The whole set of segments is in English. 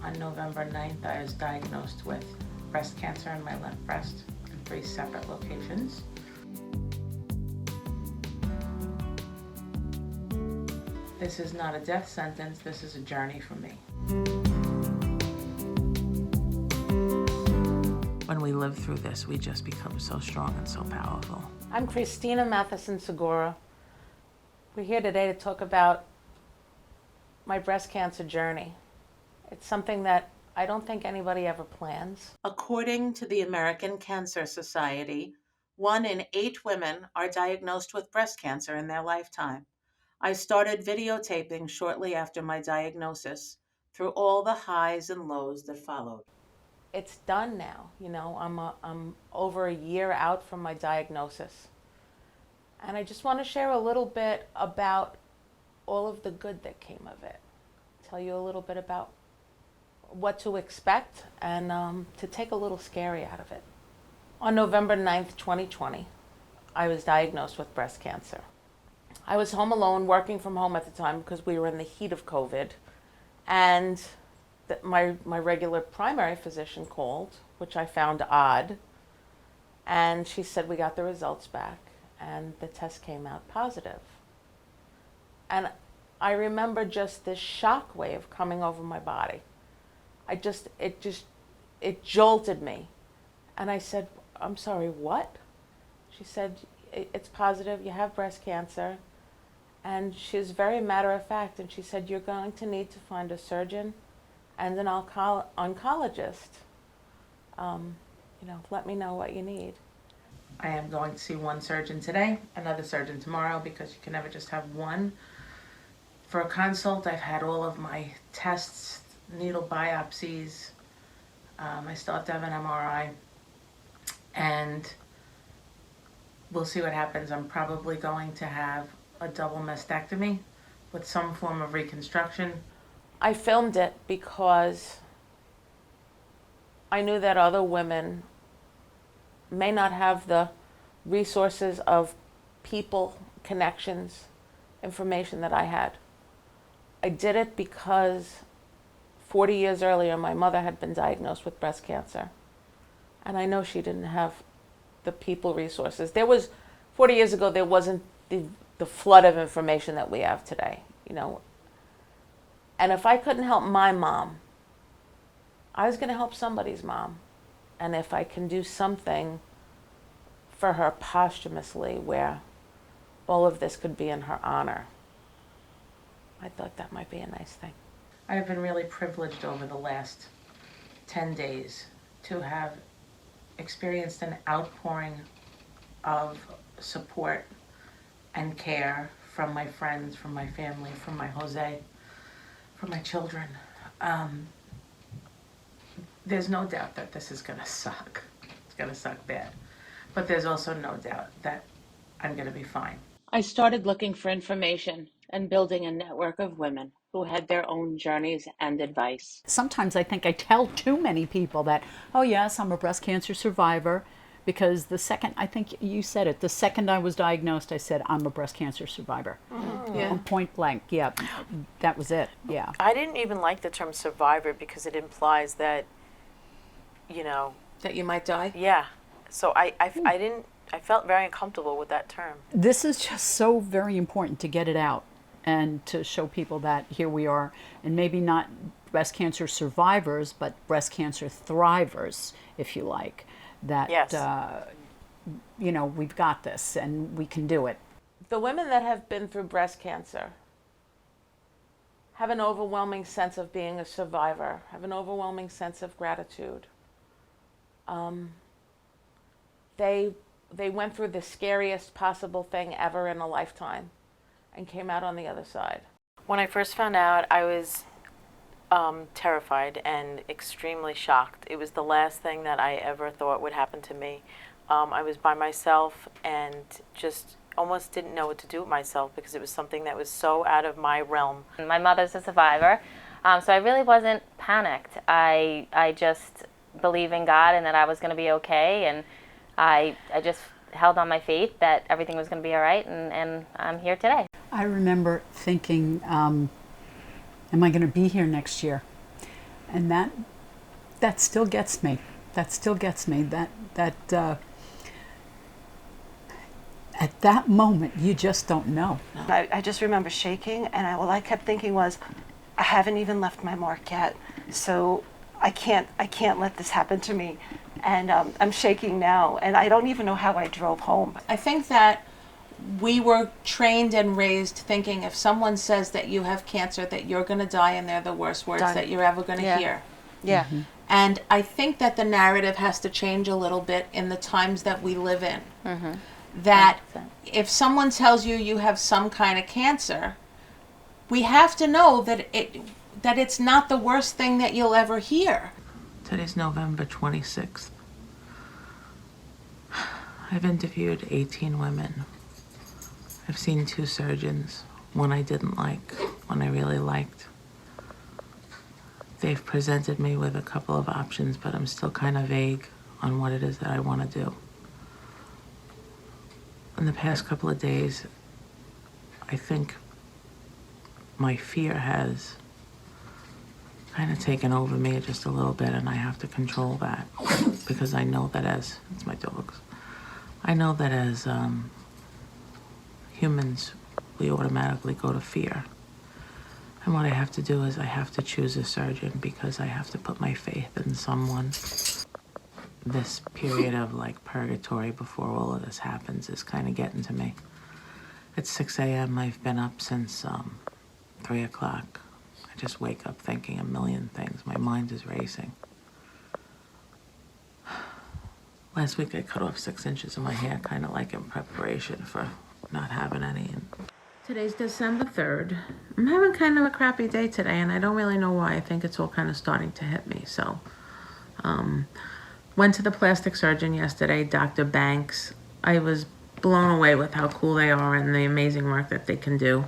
On November 9th, I was diagnosed with breast cancer in my left breast in 3 separate locations. This is not a death sentence, this is a journey for me. When we live through this, we just become so strong and so powerful. I'm Christina Mathieson-Segura. We're here today to talk about my breast cancer journey. It's something that I don't think anybody ever plans. According to the American Cancer Society, 1 in 8 women are diagnosed with breast cancer in their lifetime. I started videotaping shortly after my diagnosis, through all the highs and lows that followed. It's done now. You know, I'm over a year out from my diagnosis. And I just want to share a little bit about all of the good that came of it. Tell you a little bit about what to expect and to take a little scary out of it. On November 9th, 2020, I was diagnosed with breast cancer. I was home alone, working from home at the time because we were in the heat of COVID. And my regular primary physician called, which I found odd. And she said, we got the results back and the test came out positive. And I remember just this shock wave coming over my body. It jolted me. And I said, I'm sorry, what? She said, it's positive, you have breast cancer. And she was very matter of fact, and she said, you're going to need to find a surgeon and an oncologist. Let me know what you need. I am going to see one surgeon today, another surgeon tomorrow, because you can never just have one. For a consult, I've had all of my tests, needle biopsies. I still have to have an MRI. And we'll see what happens. I'm probably going to have a double mastectomy with some form of reconstruction. I filmed it because I knew that other women may not have the resources of people, connections, information that I had. I did it because 40 years earlier, my mother had been diagnosed with breast cancer. And I know she didn't have the people resources. 40 years ago, there wasn't the flood of information that we have today, you know. And if I couldn't help my mom, I was going to help somebody's mom. And if I can do something for her posthumously where all of this could be in her honor, I thought that might be a nice thing. I've been really privileged over the last 10 days to have experienced an outpouring of support and care from my friends, from my family, from my Jose, from my children. There's no doubt that this is gonna suck. It's gonna suck bad. But there's also no doubt that I'm gonna be fine. I started looking for information and building a network of women who had their own journeys and advice. Sometimes I think I tell too many people that, oh yes, I'm a breast cancer survivor, because the second, I think you said it, the second I was diagnosed, I said, I'm a breast cancer survivor. Yeah. Point blank, yeah, that was it, yeah. I didn't even like the term survivor because it implies that, That you might die? yeah. So I felt very uncomfortable with that term. This is just so very important to get it out and to show people that here we are, and maybe not breast cancer survivors, but breast cancer thrivers, if you like. That, Yes. We've got this and we can do it. The women that have been through breast cancer have an overwhelming sense of being a survivor, have an overwhelming sense of gratitude. They went through the scariest possible thing ever in a lifetime and came out on the other side. When I first found out, I was terrified and extremely shocked. It was the last thing that I ever thought would happen to me. I was by myself and just almost didn't know what to do with myself because it was something that was so out of my realm. My mother's a survivor, so I really wasn't panicked. I just believed in God and that I was going to be okay, and I just held on my faith that everything was going to be all right, and I'm here today. I remember thinking, am I going to be here next year? And that still gets me. That still gets me. At that moment, you just don't know. I just remember shaking, and all I kept thinking was, I haven't even left my mark yet, so I can't let this happen to me. And I'm shaking now, and I don't even know how I drove home. I think that we were trained and raised thinking if someone says that you have cancer, that you're going to die, and they're the worst words Done. that you're ever going to Yeah. hear. Yeah. And I think that the narrative has to change a little bit in the times that we live in. That 100%. if someone tells you you have some kind of cancer, we have to know that it's not the worst thing that you'll ever hear. Today's November 26th. I've interviewed 18 women. I've seen 2 surgeons, one I didn't like, one I really liked. They've presented me with a couple of options, but I'm still kind of vague on what it is that I want to do. In the past couple of days, I think my fear has kind of taken over me just a little bit, and I have to control that because I know that it's my dogs. I know that as humans, we automatically go to fear. And what I have to do is I have to choose a surgeon because I have to put my faith in someone. This period of like purgatory before all of this happens is kind of getting to me. It's 6 a.m. I've been up since 3 o'clock. I just wake up thinking a million things. My mind is racing. Last week I cut off 6 inches of my hair, kind of like in preparation for not having any. Today's December 3rd. I'm having kind of a crappy day today, and I don't really know why. I think it's all kind of starting to hit me. So, went to the plastic surgeon yesterday, Dr. Banks. I was blown away with how cool they are and the amazing work that they can do.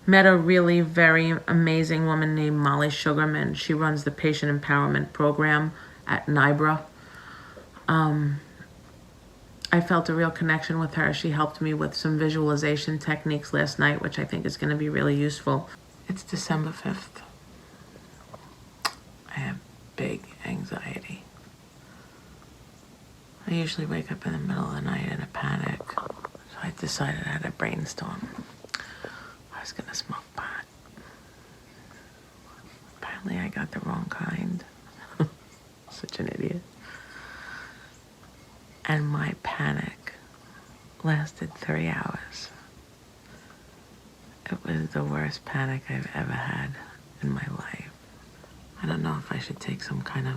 Met a really very amazing woman named Molly Sugarman. She runs the patient empowerment program at NIBRA. I felt a real connection with her. She helped me with some visualization techniques last night, which I think is going to be really useful. It's December 5th. I have big anxiety. I usually wake up in the middle of the night in a panic, so I decided I had a brainstorm. I was gonna smoke pot. Apparently I got the wrong kind. Such an idiot. And my panic lasted 3 hours. It was the worst panic I've ever had in my life. I don't know if I should take some kind of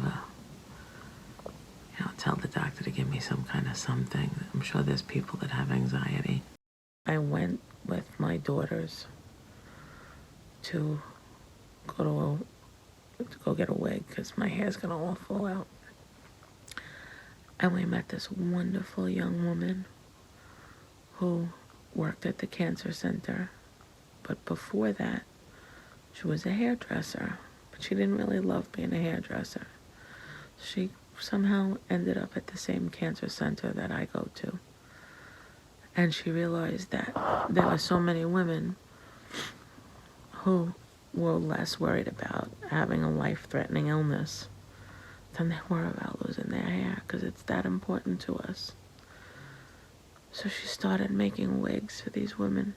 tell the doctor to give me some kind of something. I'm sure there's people that have anxiety. I went with my daughters to go get a wig because my hair's gonna all fall out. And we met this wonderful young woman who worked at the cancer center. But before that, she was a hairdresser. But she didn't really love being a hairdresser. She somehow ended up at the same cancer center that I go to. And she realized that there were so many women who were less worried about having a life-threatening illness than they were about losing their hair, because it's that important to us. So she started making wigs for these women.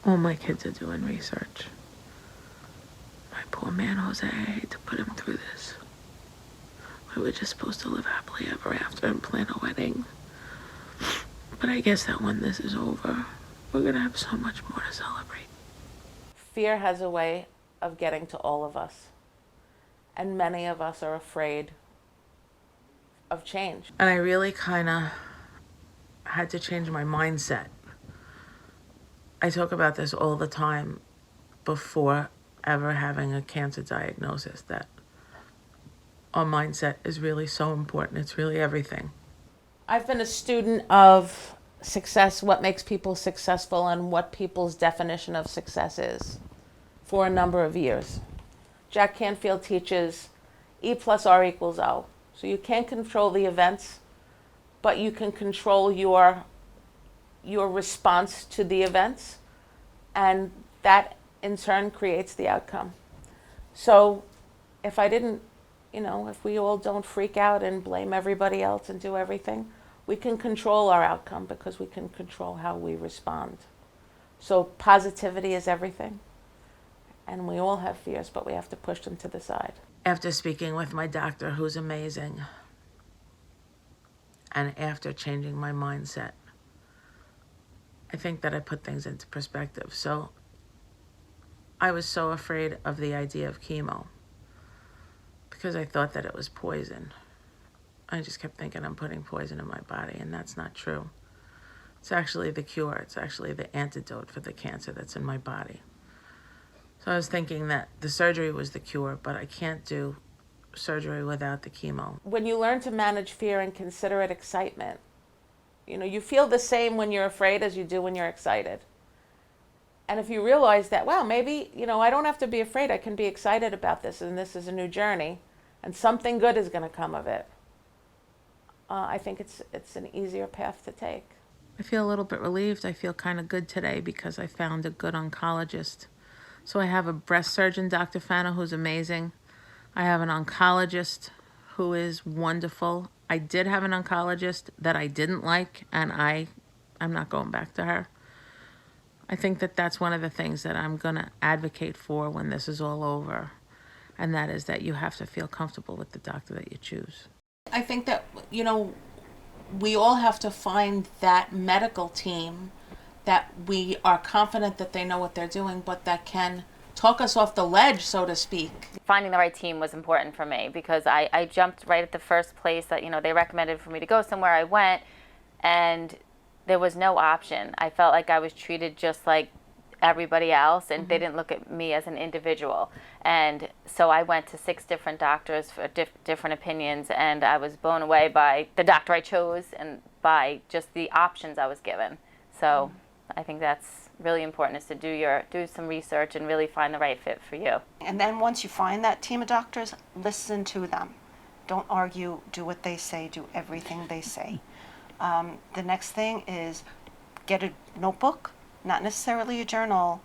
All my kids are doing research. My poor man Jose, I hate to put him through this. We were just supposed to live happily ever after and plan a wedding. But I guess that when this is over, we're gonna have so much more to celebrate. Fear has a way of getting to all of us. And many of us are afraid of change. And I really kind of had to change my mindset. I talk about this all the time before ever having a cancer diagnosis, that our mindset is really so important. It's really everything. I've been a student of success, what makes people successful, and what people's definition of success is for a number of years. Jack Canfield teaches E plus R equals O. So you can't control the events, but you can control your response to the events, and that in turn creates the outcome. So if I didn't, if we all don't freak out and blame everybody else and do everything, we can control our outcome because we can control how we respond. So positivity is everything. And we all have fears, but we have to push them to the side. After speaking with my doctor, who's amazing, and after changing my mindset, I think that I put things into perspective. So I was so afraid of the idea of chemo because I thought that it was poison. I just kept thinking I'm putting poison in my body, and that's not true. It's actually the cure. It's actually the antidote for the cancer that's in my body. So I was thinking that the surgery was the cure, but I can't do surgery without the chemo. When you learn to manage fear and consider it excitement, you feel the same when you're afraid as you do when you're excited. And if you realize that, wow, maybe, I don't have to be afraid. I can be excited about this, and this is a new journey, and something good is going to come of it. I think it's an easier path to take. I feel a little bit relieved. I feel kind of good today because I found a good oncologist. So I have a breast surgeon, Dr. Fana, who's amazing. I have an oncologist who is wonderful. I did have an oncologist that I didn't like, and I'm not going back to her. I think that that's one of the things that I'm going to advocate for when this is all over, and that is that you have to feel comfortable with the doctor that you choose. I think that, we all have to find that medical team that we are confident that they know what they're doing, but that can talk us off the ledge, so to speak. Finding the right team was important for me because I jumped right at the first place that, they recommended for me to go somewhere. I went, and there was no option. I felt like I was treated just like everybody else, and they didn't look at me as an individual. And so I went to 6 different doctors for different opinions, and I was blown away by the doctor I chose and by just the options I was given. So I think that's really important, is to do some research and really find the right fit for you. And then once you find that team of doctors, listen to them. Don't argue, do what they say, do everything they say. The next thing is get a notebook, not necessarily a journal,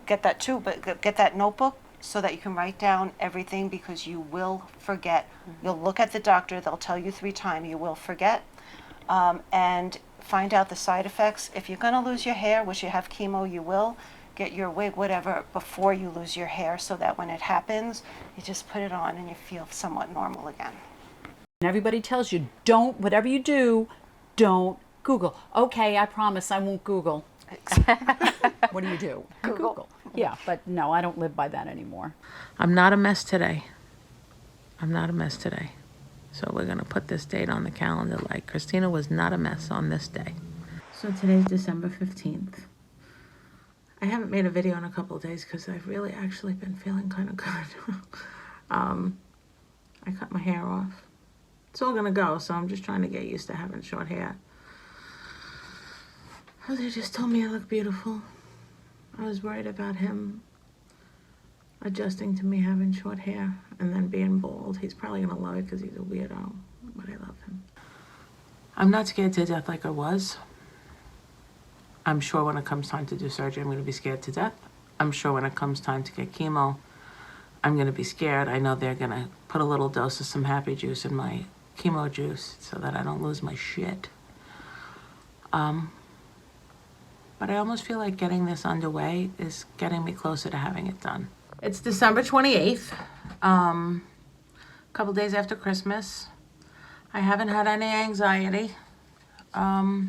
get that too, but get that notebook so that you can write down everything, because you will forget. You'll look at the doctor, they'll tell you 3 times, you will forget. And find out the side effects. If you're going to lose your hair, which you have chemo, you will get your wig, whatever, before you lose your hair, so that when it happens, you just put it on and you feel somewhat normal again. And everybody tells you, whatever you do, don't Google. Okay, I promise I won't Google. What do? You Google. Yeah, but no, I don't live by that anymore. I'm not a mess today. I'm not a mess today. So we're going to put this date on the calendar like Christina was not a mess on this day. So today's December 15th. I haven't made a video in a couple of days because I've really actually been feeling kind of good. I cut my hair off. It's all going to go, so I'm just trying to get used to having short hair. Oh, they just told me I look beautiful. I was worried about him adjusting to me having short hair and then being bald. He's probably gonna love it because he's a weirdo, but I love him. I'm not scared to death like I was. I'm sure when it comes time to do surgery, I'm gonna be scared to death. I'm sure when it comes time to get chemo, I'm gonna be scared. I know they're gonna put a little dose of some happy juice in my chemo juice so that I don't lose my shit. But I almost feel like getting this underway is getting me closer to having it done. It's December 28th, a couple days after Christmas. I haven't had any anxiety. I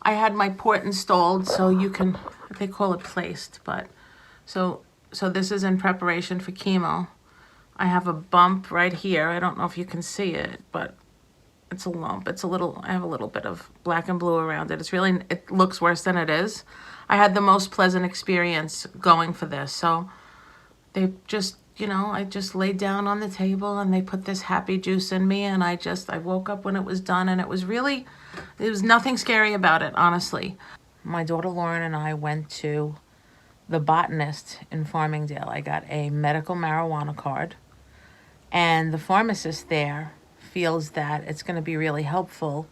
had my port installed, so you can, they call it placed, but so this is in preparation for chemo. I have a bump right here. I don't know if you can see it, but it's a lump. It's a little, I have a little bit of black and blue around it. It looks worse than it is. I had the most pleasant experience going for this. So they just, I just laid down on the table and they put this happy juice in me, and I woke up when it was done, and it was nothing scary about it, honestly. My daughter Lauren and I went to the botanist in Farmingdale. I got a medical marijuana card, and the pharmacist there feels that it's going to be really helpful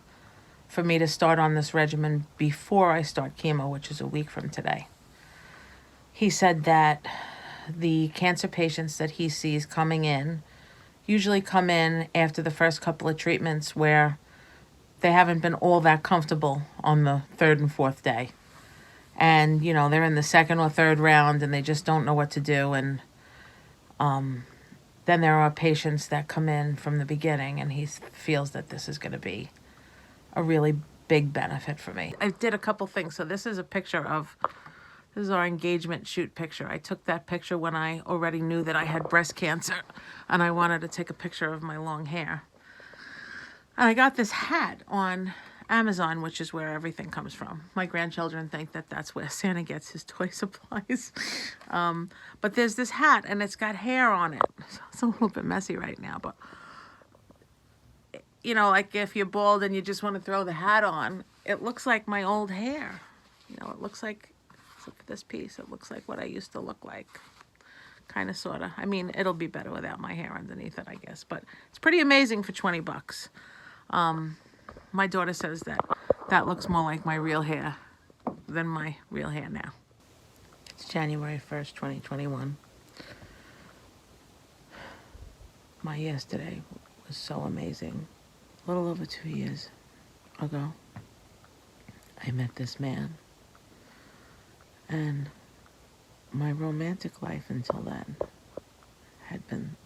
for me to start on this regimen before I start chemo, which is a week from today. He said that the cancer patients that he sees coming in usually come in after the first couple of treatments where they haven't been all that comfortable on the third and fourth day. And, you know, they're in the second or third round and they just don't know what to do. And then there are patients that come in from the beginning and he feels that this is going to be a really big benefit for me. I did a couple things. So this is this is our engagement shoot picture. I took that picture when I already knew that I had breast cancer and I wanted to take a picture of my long hair. And I got this hat on Amazon, which is where everything comes from. My grandchildren think that that's where Santa gets his toy supplies. But there's this hat and it's got hair on it. So it's a little bit messy right now, but you know, like if you're bald and you just want to throw the hat on, it looks like my old hair. You know, it looks like, except for this piece, it looks like what I used to look like. Kind of, sort of. I mean, it'll be better without my hair underneath it, I guess. But it's pretty amazing for 20 bucks. My daughter says that that looks more like my real hair than my real hair now. It's January 1st, 2021. My yesterday was so amazing. A little over 2 years ago, I met this man. And my romantic life until then had been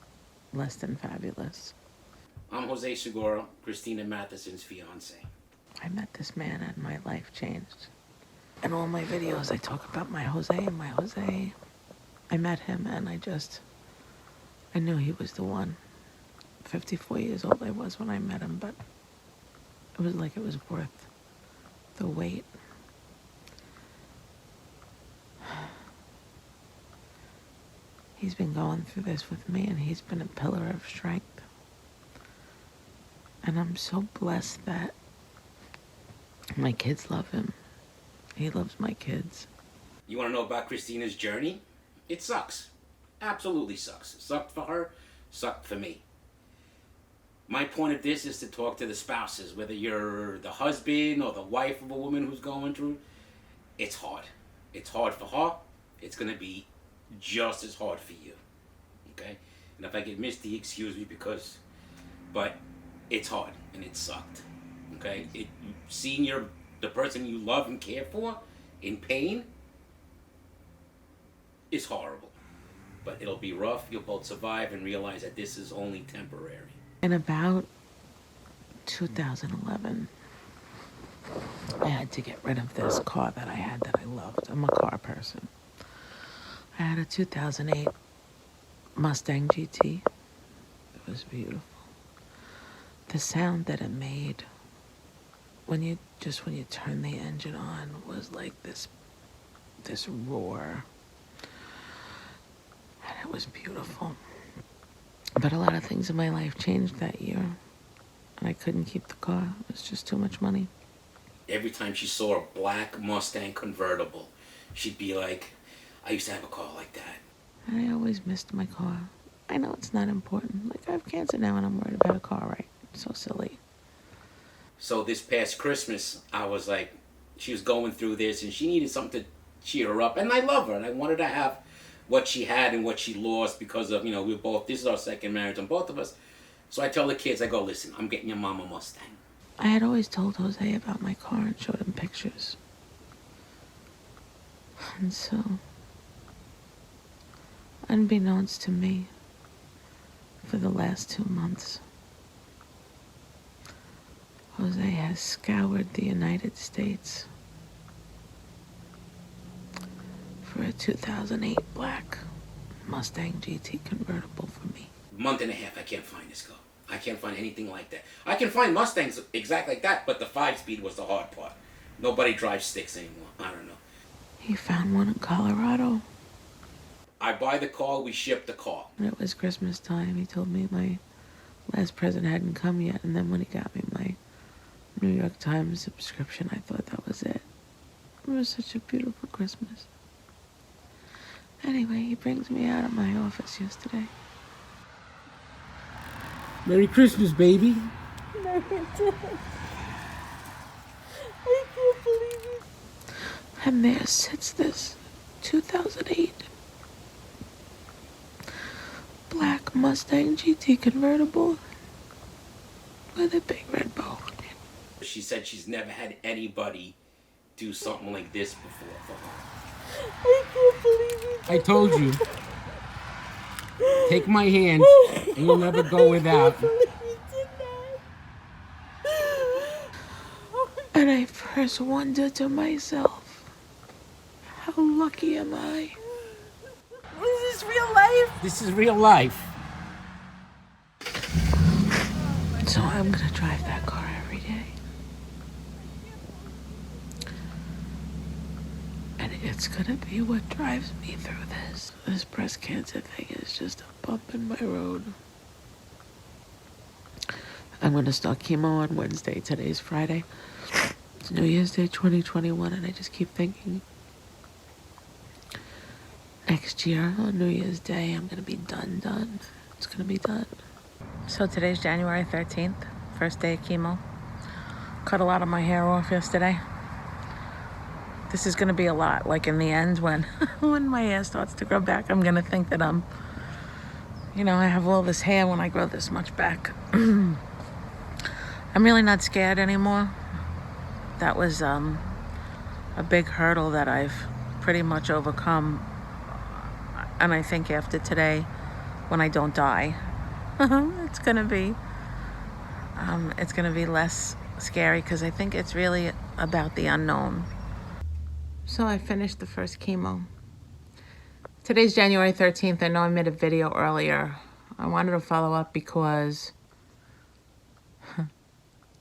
less than fabulous. I'm Jose Segura, Christina Mathieson-Segura's fiance. I met this man and my life changed. In all my videos, I talk about my Jose and my Jose. I met him and I knew he was the one. 54 years old I was when I met him, but it was like it was worth the wait. He's been going through this with me and he's been a pillar of strength. And I'm so blessed that my kids love him. He loves my kids. You want to know about Christina's journey? It sucks. Absolutely sucks. Sucked for her, sucked for me. My point of this is to talk to the spouses, whether you're the husband or the wife of a woman who's going through. It's hard. It's hard for her. It's going to be just as hard for you. Okay? And if I get misty, excuse me, but it's hard and it sucked. Okay? Seeing the person you love and care for in pain is horrible. But it'll be rough. You'll both survive and realize that this is only temporary. In about 2011, I had to get rid of this car that I had that I loved. I'm a car person. I had a 2008 Mustang GT. It was beautiful. The sound that it made when you turn the engine on was like this roar. And it was beautiful. But a lot of things in my life changed that year. And I couldn't keep the car. It was just too much money. Every time she saw a black Mustang convertible, she'd be like, I used to have a car like that. And I always missed my car. I know it's not important. Like, I have cancer now and I'm worried about a car, right? It's so silly. So this past Christmas, I was like, she was going through this and she needed something to cheer her up. And I love her and I wanted to have what she had and what she lost because of, this is our second marriage on both of us. So I tell the kids, I go, listen, I'm getting your mom a Mustang. I had always told Jose about my car and showed him pictures. And so, unbeknownst to me, for the last 2 months, Jose has scoured the United States for a 2008 black Mustang GT convertible for me. Month and a half, I can't find this car. I can't find anything like that. I can find Mustangs exact like that, but the 5-speed was the hard part. Nobody drives sticks anymore. I don't know. He found one in Colorado. I buy the car, we ship the car. When it was Christmas time, he told me my last present hadn't come yet, and then when he got me my New York Times subscription, I thought that was it. It was such a beautiful Christmas. Anyway, he brings me out of my office yesterday. Merry Christmas, baby. No, it didn't. I can't believe it. And there sits this 2008 black Mustang GT convertible with a big red bow. She said she's never had anybody do something like this before for her. I can't believe I told you. Take my hand, and you'll never go without. I can't believe he did that. And I first wondered to myself, how lucky am I? Is this real life? This is real life. So I'm gonna drive that car every day. And it's gonna be what drives me through this. This breast cancer thing is just a bump in my road. I'm gonna start chemo on Wednesday. Today's Friday. It's New Year's Day 2021, and I just keep thinking next year on New Year's Day I'm gonna be done. It's gonna be done. So today's January 13th, first day of chemo. Cut a lot of my hair off yesterday. This is gonna be a lot. Like in the end, when when my hair starts to grow back, I'm gonna think that I have all this hair when I grow this much back. I'm really not scared anymore. That was a big hurdle that I've pretty much overcome. And I think after today, when I don't die, it's gonna be less scary, because I think it's really about the unknown. So I finished the first chemo. Today's January 13th. I know I made a video earlier. I wanted to follow up because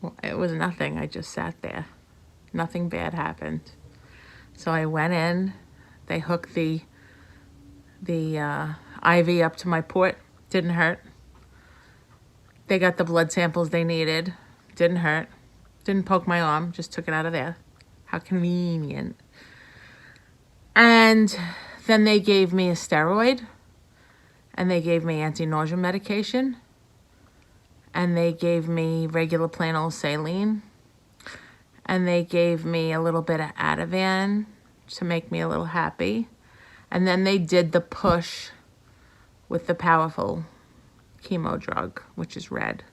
well, it was nothing. I just sat there. Nothing bad happened. So I went in. They hooked the IV up to my port. Didn't hurt. They got the blood samples they needed. Didn't hurt. Didn't poke my arm. Just took it out of there. How convenient. And then they gave me a steroid. And they gave me anti-nausea medication. And they gave me regular plain old saline. And they gave me a little bit of Ativan to make me a little happy. And then they did the push with the powerful chemo drug, which is red.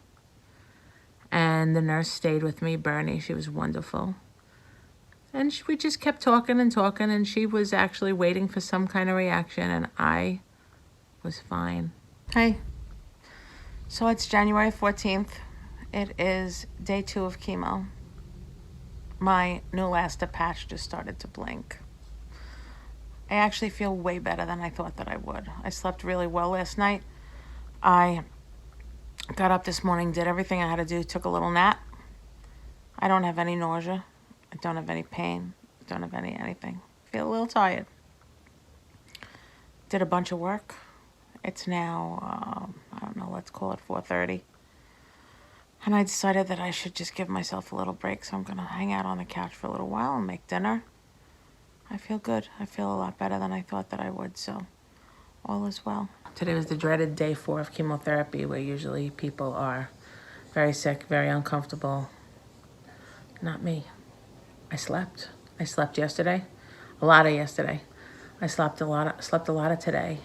And the nurse stayed with me, Bernie. She was wonderful. And we just kept talking, and she was actually waiting for some kind of reaction, and I was fine. Hey. So it's January 14th. It is day 2 of chemo. My Neulasta patch just started to blink. I actually feel way better than I thought that I would. I slept really well last night. I got up this morning, did everything I had to do, took a little nap. I don't have any nausea. I don't have any pain. I don't have anything. Feel a little tired. Did a bunch of work. It's now, I don't know, let's call it 4:30. And I decided that I should just give myself a little break, so I'm going to hang out on the couch for a little while and make dinner. I feel good. I feel a lot better than I thought that I would, so all is well. Today was the dreaded day 4 of chemotherapy, where usually people are very sick, very uncomfortable. Not me. I slept. I slept yesterday. A lot of yesterday. I slept a lot of today.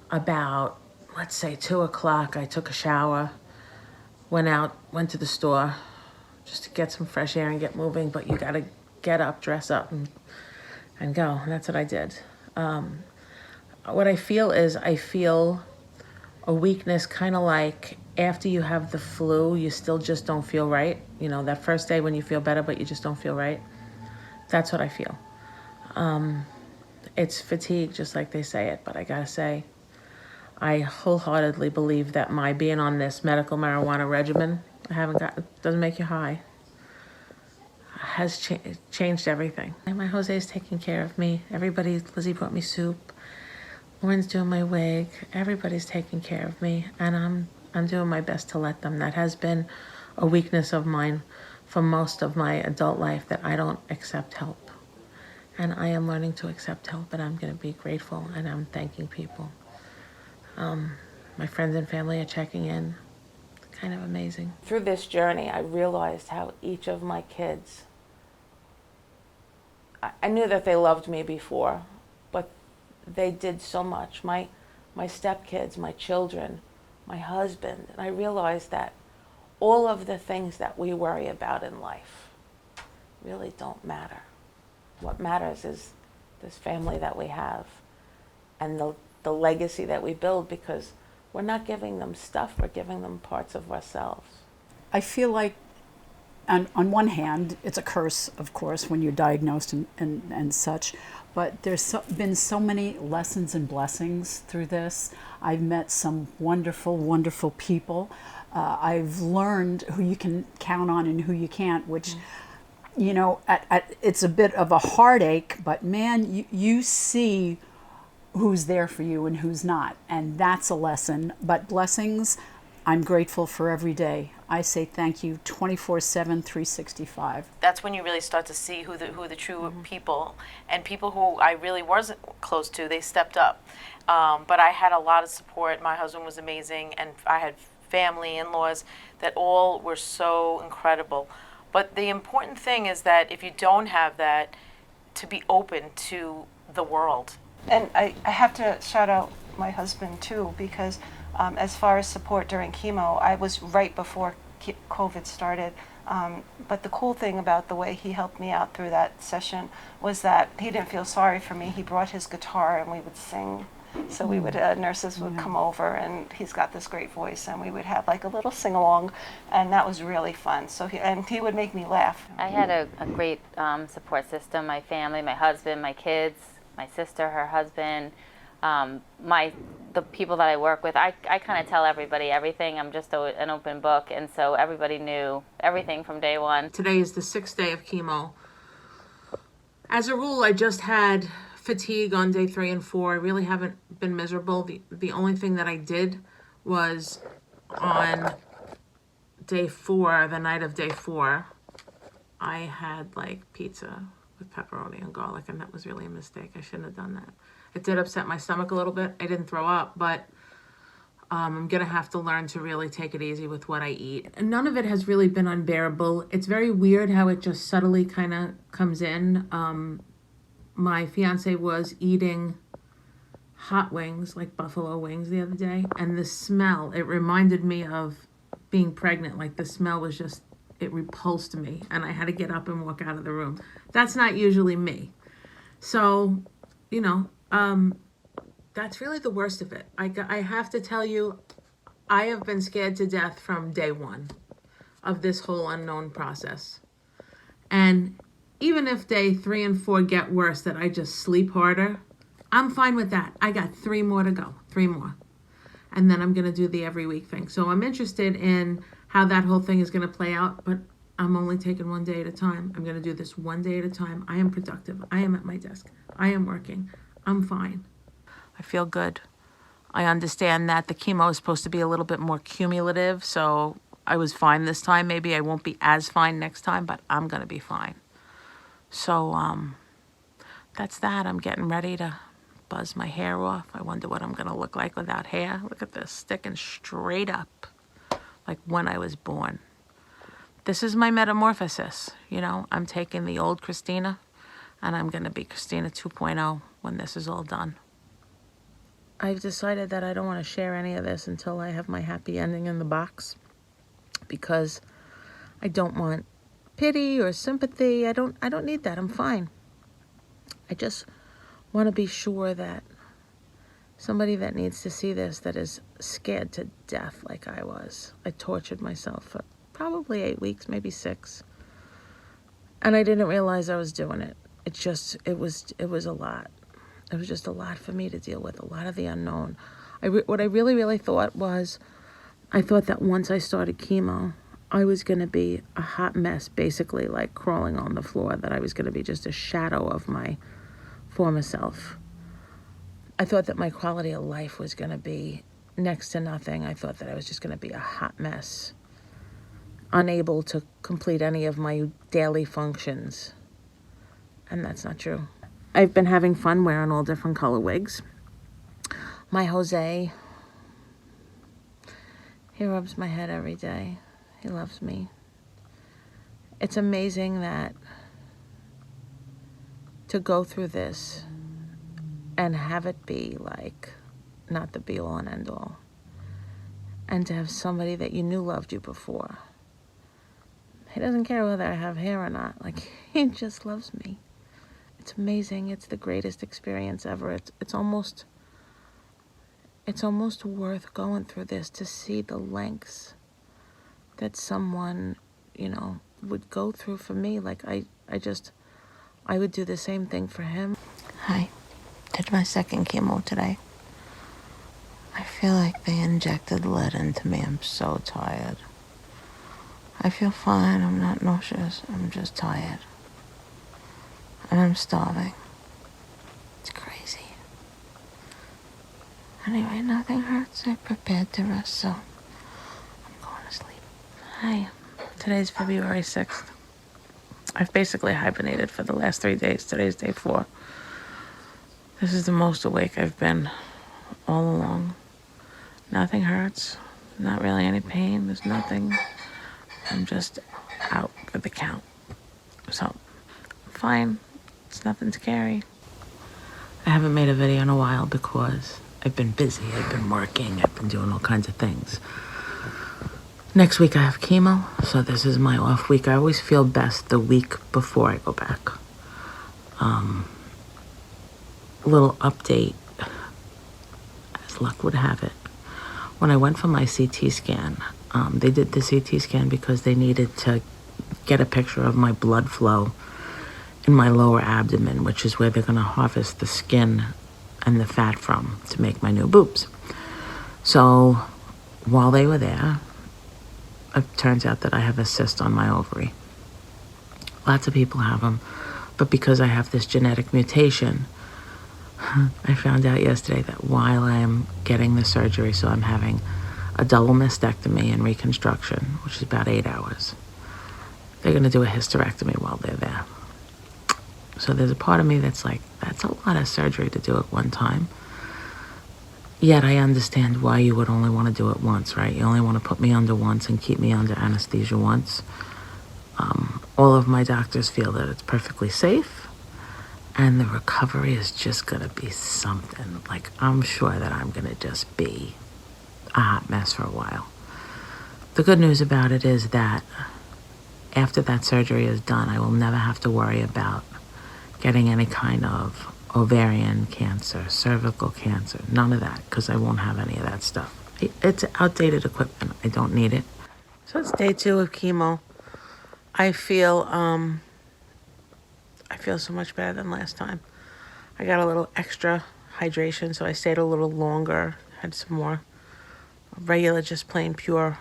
About, let's say, 2 o'clock, I took a shower, went to the store just to get some fresh air and get moving, but you gotta get up, dress up, and go. And that's what I did. What I feel is a weakness, kind of like after you have the flu, you still just don't feel right. You know, that first day when you feel better, but you just don't feel right. That's what I feel. It's fatigue, just like they say it, but I gotta say, I wholeheartedly believe that my being on this medical marijuana regimen, doesn't make you high, has changed everything. And my Jose's taking care of me. Lizzie brought me soup. Lauren's doing my wig. Everybody's taking care of me, and I'm doing my best to let them. That has been a weakness of mine for most of my adult life, that I don't accept help. And I am learning to accept help, and I'm going to be grateful, and I'm thanking people. My friends and family are checking in. Kind of amazing. Through this journey, I realized how each of my kids, I knew that they loved me before, but they did so much. My my stepkids, my children, my husband. And I realized that all of the things that we worry about in life really don't matter. What matters is this family that we have and the legacy that we build, because we're not giving them stuff, we're giving them parts of ourselves. I feel like, on one hand, it's a curse, of course, when you're diagnosed and such, but there's been so many lessons and blessings through this. I've met some wonderful, wonderful people. I've learned who you can count on and who you can't, which, you know, it's a bit of a heartache, but man, you see who's there for you and who's not. And that's a lesson. But blessings, I'm grateful for every day. I say thank you 24/7, 365. That's when you really start to see who the true people, and people who I really wasn't close to, they stepped up. But I had a lot of support. My husband was amazing, and I had family, in-laws, that all were so incredible. But the important thing is that if you don't have that, to be open to the world. And I have to shout out my husband too, because as far as support during chemo, I was right before COVID started. But the cool thing about the way he helped me out through that session was that he didn't feel sorry for me. He brought his guitar and we would sing. So we would, nurses would come over, and he's got this great voice, and we would have like a little sing-along, and that was really fun. So he would make me laugh. I had a great support system, my family, my husband, my kids, my sister, her husband, the people that I work with. I kind of tell everybody everything. I'm just an open book, and so everybody knew everything from day one. Today is the 6th day of chemo. As a rule, I just had fatigue on day 3 and 4. I really haven't been miserable. The only thing that I did was on day 4, the night of day 4, I had like pizza with pepperoni and garlic, and that was really a mistake. I shouldn't have done that. It did upset my stomach a little bit. I didn't throw up, but I'm gonna have to learn to really take it easy with what I eat. And none of it has really been unbearable. It's very weird how it just subtly kind of comes in. My fiance was eating hot wings, like buffalo wings, the other day, and the smell, it reminded me of being pregnant. Like the smell was just, it repulsed me, and I had to get up and walk out of the room. That's not usually me. So, you know, that's really the worst of it. I have to tell you, I have been scared to death from day 1 of this whole unknown process. And even if day 3 and 4 get worse, that I just sleep harder, I'm fine with that. I got 3 more to go, 3 more. And then I'm going to do the every week thing. So I'm interested in how that whole thing is going to play out, but I'm only taking one day at a time. I'm going to do this one day at a time. I am productive. I am at my desk. I am working. I'm fine. I feel good. I understand that the chemo is supposed to be a little bit more cumulative, so I was fine this time. Maybe I won't be as fine next time, but I'm going to be fine. So that's that. I'm getting ready to buzz my hair off. I wonder what I'm going to look like without hair. Look at this, sticking straight up like when I was born. This is my metamorphosis. You know, I'm taking the old Christina and I'm going to be Christina 2.0 when this is all done. I've decided that I don't want to share any of this until I have my happy ending in the box, because I don't want pity or sympathy. I don't need that. I'm fine. I just want to be sure that somebody that needs to see this, that is scared to death like I was. I tortured myself for probably 8 weeks, maybe 6. And I didn't realize I was doing it. It was a lot. It was just a lot for me to deal with, a lot of the unknown. What I really thought was, I thought that once I started chemo, I was going to be a hot mess, basically like crawling on the floor, that I was going to be just a shadow of my former self. I thought that my quality of life was going to be next to nothing. I thought that I was just going to be a hot mess, unable to complete any of my daily functions. And that's not true. I've been having fun wearing all different color wigs. My Jose, he rubs my head every day. He loves me. It's amazing that to go through this and have it be like not the be all and end all. And to have somebody that you knew loved you before. He doesn't care whether I have hair or not. Like, he just loves me. It's amazing. It's the greatest experience ever. It's almost worth going through this to see the lengths that someone, would go through for me. Like, I would do the same thing for him. Hi. Did my second chemo today. I feel like they injected lead into me. I'm so tired. I feel fine. I'm not nauseous. I'm just tired. And I'm starving. It's crazy. Anyway, nothing hurts. I prepared to rest, so I'm going to sleep. Hi. Today's February 6th. I've basically hibernated for the last 3 days. Today's day 4. This is the most awake I've been all along. Nothing hurts. Not really any pain. There's nothing. I'm just out for the count. So, fine. It's nothing scary. I haven't made a video in a while because I've been busy. I've been working. I've been doing all kinds of things. Next week I have chemo, so this is my off week. I always feel best the week before I go back. Little update, as luck would have it. When I went for my CT scan, they did the CT scan because they needed to get a picture of my blood flow in my lower abdomen, which is where they're going to harvest the skin and the fat from to make my new boobs. So while they were there, it turns out that I have a cyst on my ovary. Lots of people have them, but because I have this genetic mutation, I found out yesterday that while I am getting the surgery, so I'm having a double mastectomy and reconstruction, which is about 8 hours, they're going to do a hysterectomy while they're there. So there's a part of me that's like, that's a lot of surgery to do at one time. Yet I understand why you would only want to do it once, right? You only want to put me under once and keep me under anesthesia once. All of my doctors feel that it's perfectly safe, and the recovery is just going to be something. Like, I'm sure that I'm going to just be a hot mess for a while. The good news about it is that after that surgery is done, I will never have to worry about getting any kind of ovarian cancer, cervical cancer, none of that, because I won't have any of that stuff. It's outdated equipment. I don't need it. So it's day 2 of chemo. I feel so much better than last time. I got a little extra hydration, so I stayed a little longer, had some more regular, just plain pure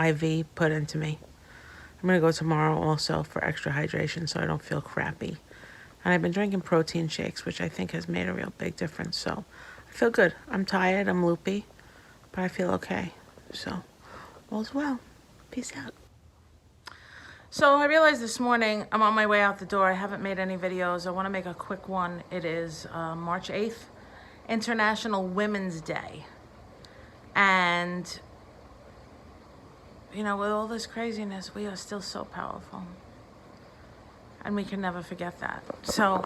IV put into me. I'm going to go tomorrow also for extra hydration so I don't feel crappy. And I've been drinking protein shakes, which I think has made a real big difference. So I feel good. I'm tired, I'm loopy, but I feel okay. So all's well. Peace out. So I realized this morning I'm on my way out the door. I haven't made any videos. I want to make a quick one. It is March 8th, International Women's Day. And, with all this craziness, we are still so powerful. And we can never forget that. So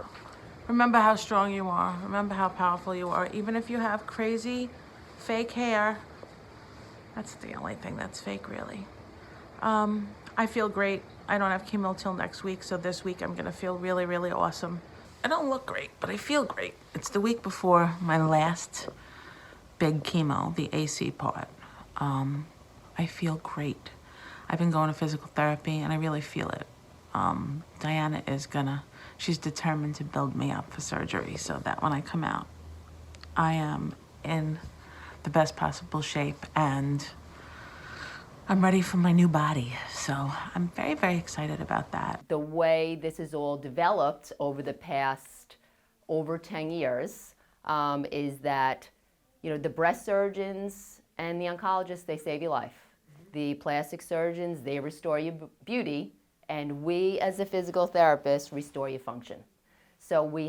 remember how strong you are. Remember how powerful you are. Even if you have crazy, fake hair, that's the only thing that's fake, really. I feel great. I don't have chemo till next week, so this week I'm gonna feel really, really awesome. I don't look great, but I feel great. It's the week before my last big chemo, the AC part. I feel great. I've been going to physical therapy and I really feel it. Diana she's determined to build me up for surgery so that when I come out, I am in the best possible shape and I'm ready for my new body. So I'm very, very excited about that. The way this is all developed over the past over 10 years is that, the breast surgeons and the oncologists, they save your life. The plastic surgeons, they restore your beauty, and we as a physical therapist restore your function. So we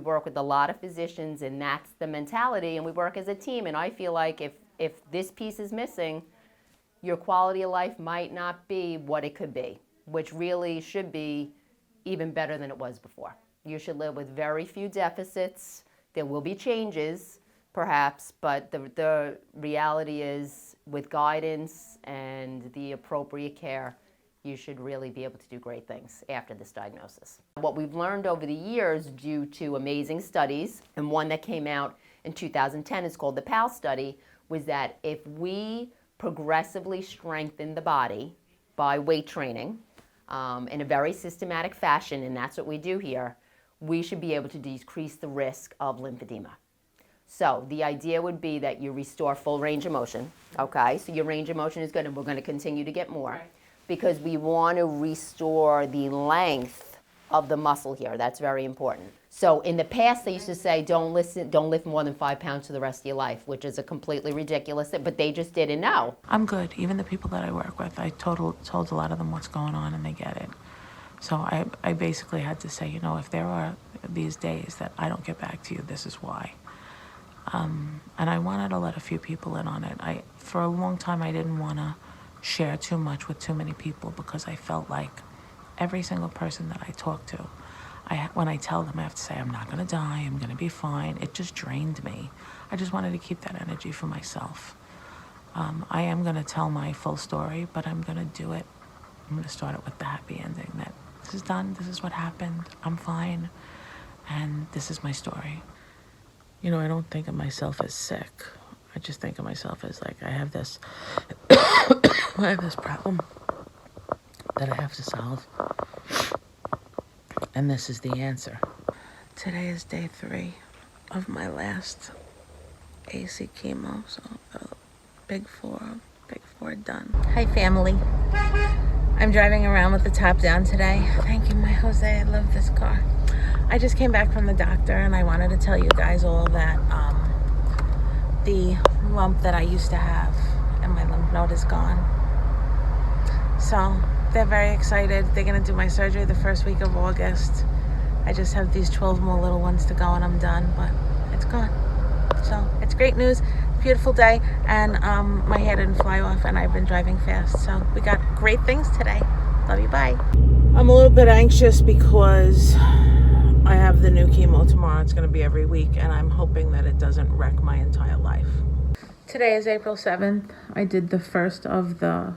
work with a lot of physicians, and that's the mentality, and we work as a team, and I feel like if this piece is missing, your quality of life might not be what it could be, which really should be even better than it was before. You should live with very few deficits. There will be changes, perhaps, but the reality is with guidance and the appropriate care, you should really be able to do great things after this diagnosis. What we've learned over the years due to amazing studies, and one that came out in 2010 is called the PAL study, was that if we progressively strengthen the body by weight training in a very systematic fashion, and that's what we do here, we should be able to decrease the risk of lymphedema. So the idea would be that you restore full range of motion, okay? So your range of motion is good, and we're going to continue to get more. Right. Because we want to restore the length of the muscle here. That's very important. So in the past, they used to say, don't lift more than 5 pounds for the rest of your life, which is a completely ridiculous thing, but they just didn't know. I'm good. Even the people that I work with, I told a lot of them what's going on, and they get it. So I basically had to say, you know, if there are these days that I don't get back to you, this is why. And I wanted to let a few people in on it. For a long time, I didn't want to share too much with too many people because I felt like every single person that I talk to, when I tell them I have to say, I'm not going to die, I'm going to be fine, it just drained me. I just wanted to keep that energy for myself. I am going to tell my full story, but I'm going to do it. I'm going to start it with the happy ending that this is done, this is what happened, I'm fine, and this is my story. You know, I don't think of myself as sick. I just think of myself as like, I have this problem that I have to solve. And this is the answer. Today is day 3 of my last AC chemo, so big four done. Hi family. I'm driving around with the top down today. Thank you, my Jose, I love this car. I just came back from the doctor and I wanted to tell you guys all that the lump that I used to have and my lymph node is gone. So they're very excited. They're gonna do my surgery the first week of August. I just have these 12 more little ones to go and I'm done, but it's gone. So it's great news, beautiful day, and my hair didn't fly off and I've been driving fast. So we got great things today. Love you, bye. I'm a little bit anxious because I have the new chemo tomorrow. It's going to be every week, and I'm hoping that it doesn't wreck my entire life. Today is April 7th. I did the first of the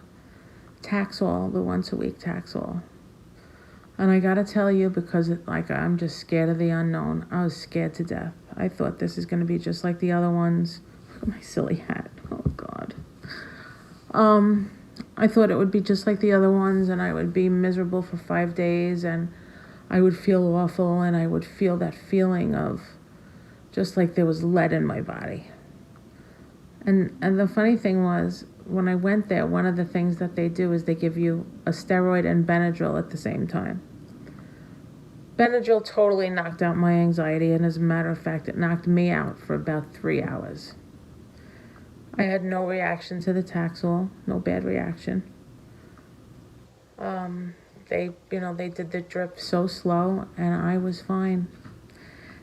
Taxol, the once-a-week Taxol. And I got to tell you, because I'm just scared of the unknown. I was scared to death. I thought this is going to be just like the other ones. Look at my silly hat. Oh, God. I thought it would be just like the other ones, and I would be miserable for 5 days, and I would feel awful, and I would feel that feeling of just like there was lead in my body. And the funny thing was, when I went there, one of the things that they do is they give you a steroid and Benadryl at the same time. Benadryl totally knocked out my anxiety, and as a matter of fact, it knocked me out for about 3 hours. I had no reaction to the Taxol, no bad reaction. They did the drip so slow, and I was fine.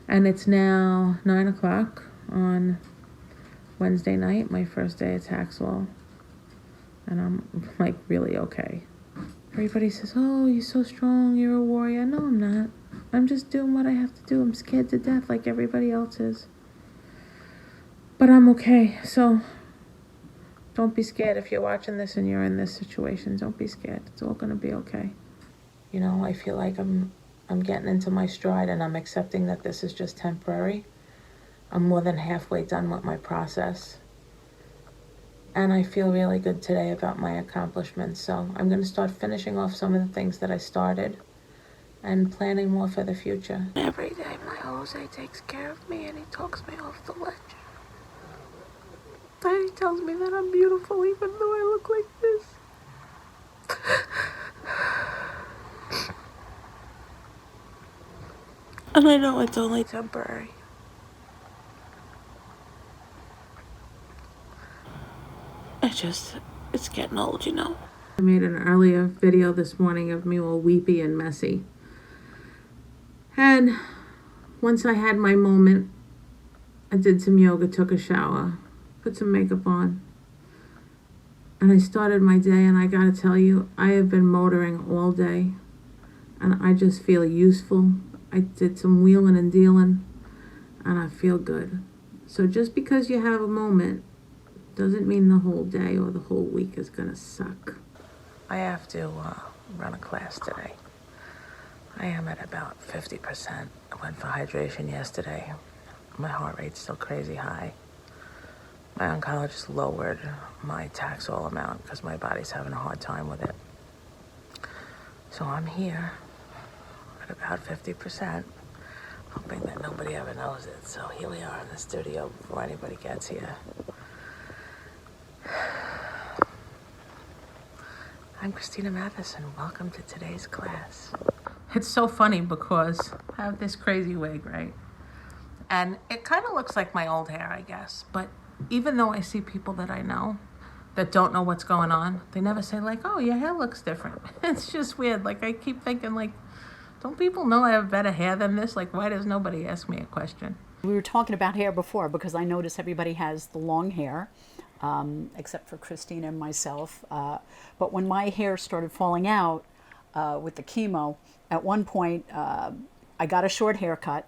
And it's now 9 o'clock on Wednesday night, my first day of Taxol, and I'm like really okay. Everybody says, oh, you're so strong, you're a warrior. No, I'm not. I'm just doing what I have to do. I'm scared to death like everybody else is. But I'm okay, so don't be scared if you're watching this and you're in this situation. Don't be scared. It's all gonna be okay. You know, I feel like I'm getting into my stride, and I'm accepting that this is just temporary. I'm more than halfway done with my process. And I feel really good today about my accomplishments. So I'm going to start finishing off some of the things that I started and planning more for the future. Every day my Jose takes care of me, and he talks me off the ledge. And he tells me that I'm beautiful even though I look like this. And I know it's only temporary. It's getting old, you know. I made an earlier video this morning of me all weepy and messy. And once I had my moment, I did some yoga, took a shower, put some makeup on, and I started my day, and I gotta tell you, I have been motoring all day, and I just feel useful. I did some wheeling and dealing, and I feel good. So just because you have a moment doesn't mean the whole day or the whole week is gonna suck. I have to run a class today. I am at about 50%. I went for hydration yesterday. My heart rate's still crazy high. My oncologist lowered my Taxol amount because my body's having a hard time with it. So I'm here at about 50%, hoping that nobody ever knows it. So here we are in the studio before anybody gets here. I'm Christina Mathieson. Welcome to today's class. It's so funny because I have this crazy wig, right? And it kind of looks like my old hair, I guess. But even though I see people that I know that don't know what's going on, they never say like, oh, your hair looks different. It's just weird. Like I keep thinking like, don't people know I have better hair than this? Like, why does nobody ask me a question? We were talking about hair before because I notice everybody has the long hair, except for Christina and myself. But when my hair started falling out with the chemo, at one point I got a short haircut.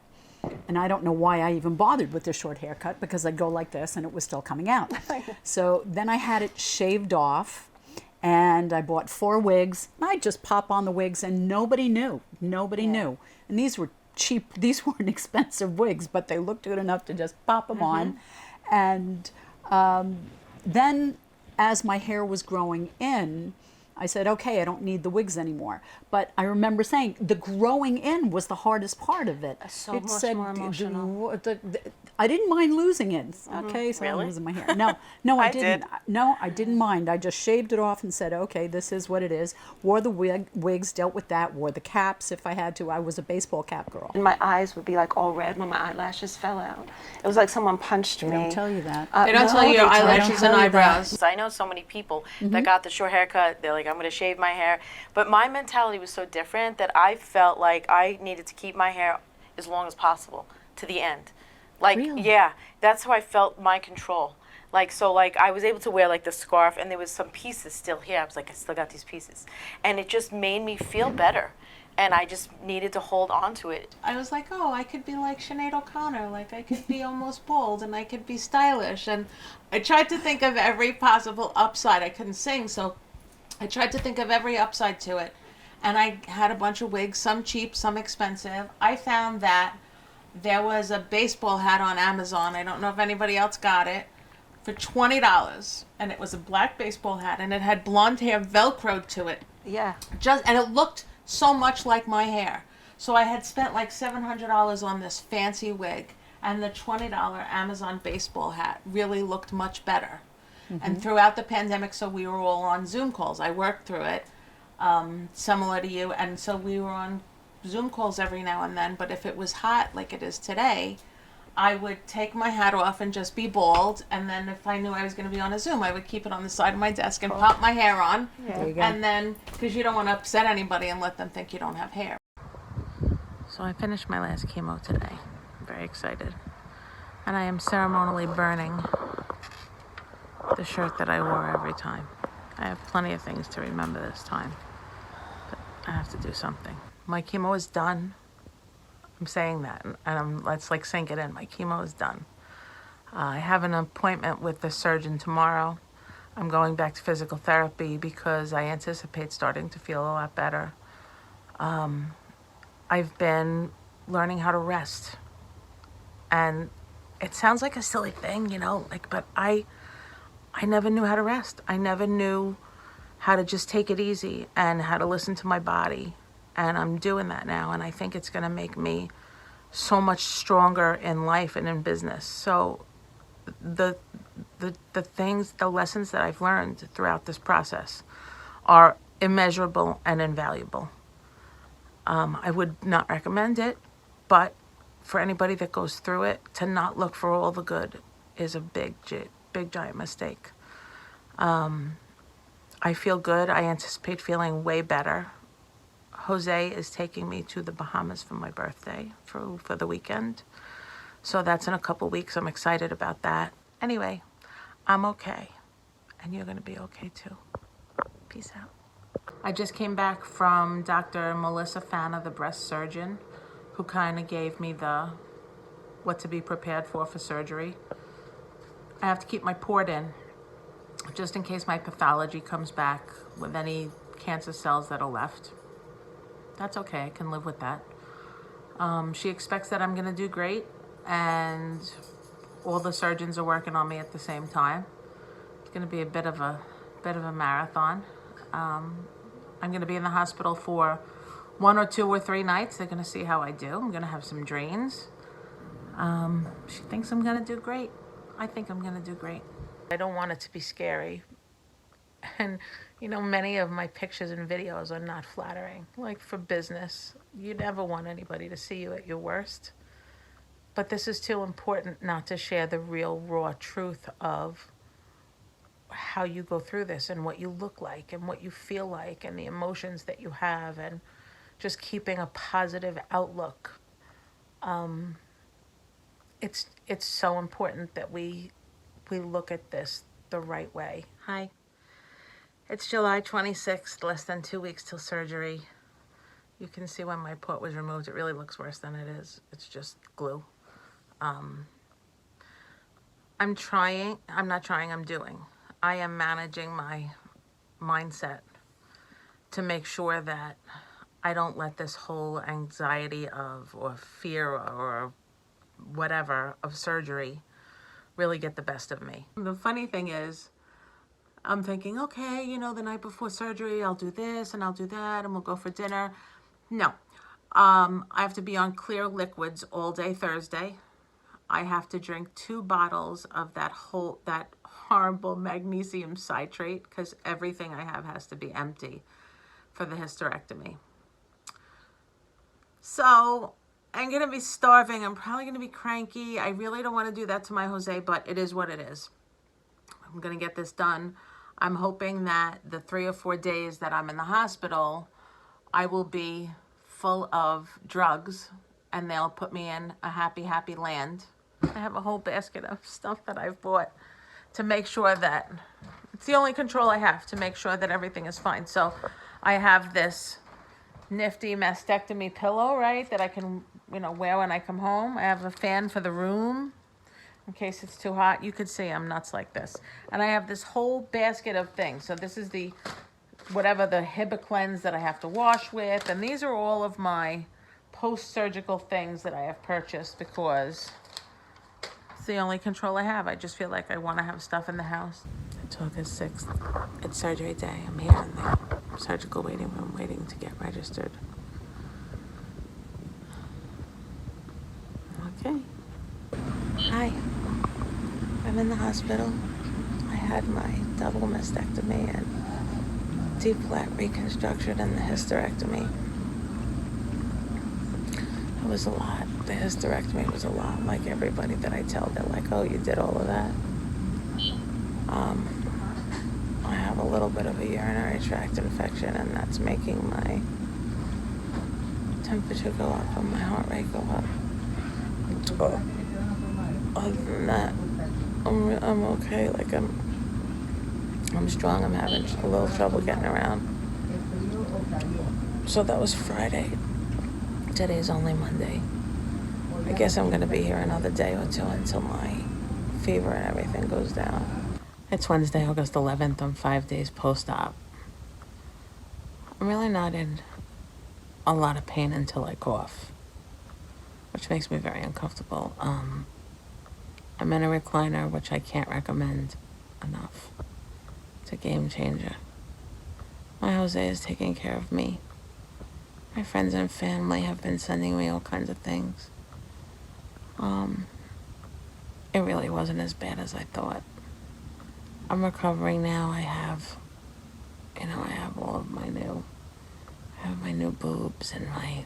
And I don't know why I even bothered with the short haircut because I'd go like this and it was still coming out. So then I had it shaved off and I bought 4 wigs. I'd just pop on the wigs and nobody knew. Nobody knew. And these were cheap, these weren't expensive wigs, but they looked good enough to just pop them on. And then as my hair was growing in, I said, okay, I don't need the wigs anymore. But I remember saying the growing in was the hardest part of it. So much more emotional. I didn't mind losing it. Okay, so I'm losing my hair. No, I didn't. No, I didn't mind. I just shaved it off and said, okay, this is what it is. Wore the wigs, dealt with that, wore the caps if I had to. I was a baseball cap girl. And my eyes would be like all red when my eyelashes fell out. It was like someone punched me. They don't tell you that. They don't tell you your eyelashes and eyebrows. I know so many people that got the short haircut. They're like, I'm going to shave my hair. But my mentality was so different that I felt like I needed to keep my hair as long as possible to the end. Like, yeah, that's how I felt my control. Like, so like I was able to wear like the scarf and there was some pieces still here. I was like, I still got these pieces. And it just made me feel better. And I just needed to hold on to it. I was like, oh, I could be like Sinead O'Connor. Like, I could be almost bald and I could be stylish. And I tried to think of every possible upside. I couldn't sing, so I tried to think of every upside to it. And I had a bunch of wigs, some cheap, some expensive. I found that there was a baseball hat on Amazon. I don't know if anybody else got it. For $20. And it was a black baseball hat. And it had blonde hair Velcroed to it. Yeah. And it looked so much like my hair. So I had spent like $700 on this fancy wig. And the $20 Amazon baseball hat really looked much better. And throughout the pandemic, so we were all on Zoom calls. I worked through it, similar to you. And so we were on Zoom calls every now and then. But if it was hot like it is today, I would take my hat off and just be bald. And then if I knew I was going to be on a Zoom, I would keep it on the side of my desk and pop my hair on. There you go. And then, because you don't want to upset anybody and let them think you don't have hair. So I finished my last chemo today. I'm very excited. And I am ceremonially burning the shirt that I wore every time. I have plenty of things to remember this time, but I have to do something. My chemo is done. I'm saying that, and let's like sink it in. My chemo is done. I have an appointment with the surgeon tomorrow. I'm going back to physical therapy because I anticipate starting to feel a lot better. I've been learning how to rest, and it sounds like a silly thing, you know, like, but I never knew how to rest. I never knew how to just take it easy and how to listen to my body. And I'm doing that now. And I think it's going to make me so much stronger in life and in business. So the things, the lessons that I've learned throughout this process are immeasurable and invaluable. I would not recommend it, but for anybody that goes through it, to not look for all the good is a big giant mistake. I feel good. I anticipate feeling way better. Jose is taking me to the Bahamas for my birthday for the weekend. So that's in a couple weeks. I'm excited about that. Anyway, I'm okay. And you're going to be okay too. Peace out. I just came back from Dr. Melissa Fana, the breast surgeon, who kind of gave me the what to be prepared for surgery. I have to keep my port in, just in case my pathology comes back with any cancer cells that are left. That's okay, I can live with that. She expects that I'm gonna do great, and all the surgeons are working on me at the same time. It's gonna be a bit of a marathon. I'm gonna be in the hospital for 1 or 2 or 3 nights. They're gonna see how I do. I'm gonna have some drains. She thinks I'm gonna do great. I think I'm gonna do great. I don't want it to be scary. And, you know, many of my pictures and videos are not flattering. Like for business, you never want anybody to see you at your worst. But this is too important not to share the real raw truth of how you go through this and what you look like and what you feel like and the emotions that you have, and just keeping a positive outlook. It's so important that we look at this the right way. Hi. It's July 26th, less than 2 weeks till surgery. You can see when my port was removed, it really looks worse than it is. It's just glue. I'm doing. I am managing my mindset to make sure that I don't let this whole anxiety of, or fear, or whatever of surgery really get the best of me. The funny thing is, I'm thinking, okay, you know, the night before surgery, I'll do this and I'll do that and we'll go for dinner. No, I have to be on clear liquids all day Thursday. I have to drink 2 bottles of that horrible magnesium citrate, because everything I have has to be empty for the hysterectomy. So I'm going to be starving. I'm probably going to be cranky. I really don't want to do that to my Jose, but it is what it is. I'm going to get this done. I'm hoping that the 3 or 4 days that I'm in the hospital, I will be full of drugs and they'll put me in a happy, happy land. I have a whole basket of stuff that I've bought to make sure that it's the only control I have, to make sure that everything is fine. So I have this nifty mastectomy pillow, right, that I can, you know, wear when I come home. I have a fan for the room in case it's too hot. You could see I'm nuts like this. And I have this whole basket of things. So this is the, whatever the Hibiclens that I have to wash with. And these are all of my post-surgical things that I have purchased because it's the only control I have. I just feel like I want to have stuff in the house. It's August 6th. It's surgery day. I'm here in the surgical waiting room waiting to get registered. Okay. Hi. I'm in the hospital. I had my double mastectomy and deep flat reconstruction and the hysterectomy. It was a lot. The hysterectomy was a lot. Like everybody that I tell, they're like, oh, you did all of that? I have a little bit of a urinary tract infection, and that's making my temperature go up and my heart rate go up. Other than that, I'm okay. Like I'm strong. I'm having a little trouble getting around. So that was Friday. Today's only Monday. I guess I'm gonna be here another day or two until my fever and everything goes down. It's Wednesday, August 11th. I'm 5 days post-op. I'm really not in a lot of pain until I cough, which makes me very uncomfortable. I'm in a recliner, which I can't recommend enough. It's a game changer. My Jose is taking care of me. My friends and family have been sending me all kinds of things. It really wasn't as bad as I thought. I'm recovering now. I have all of my new boobs, and my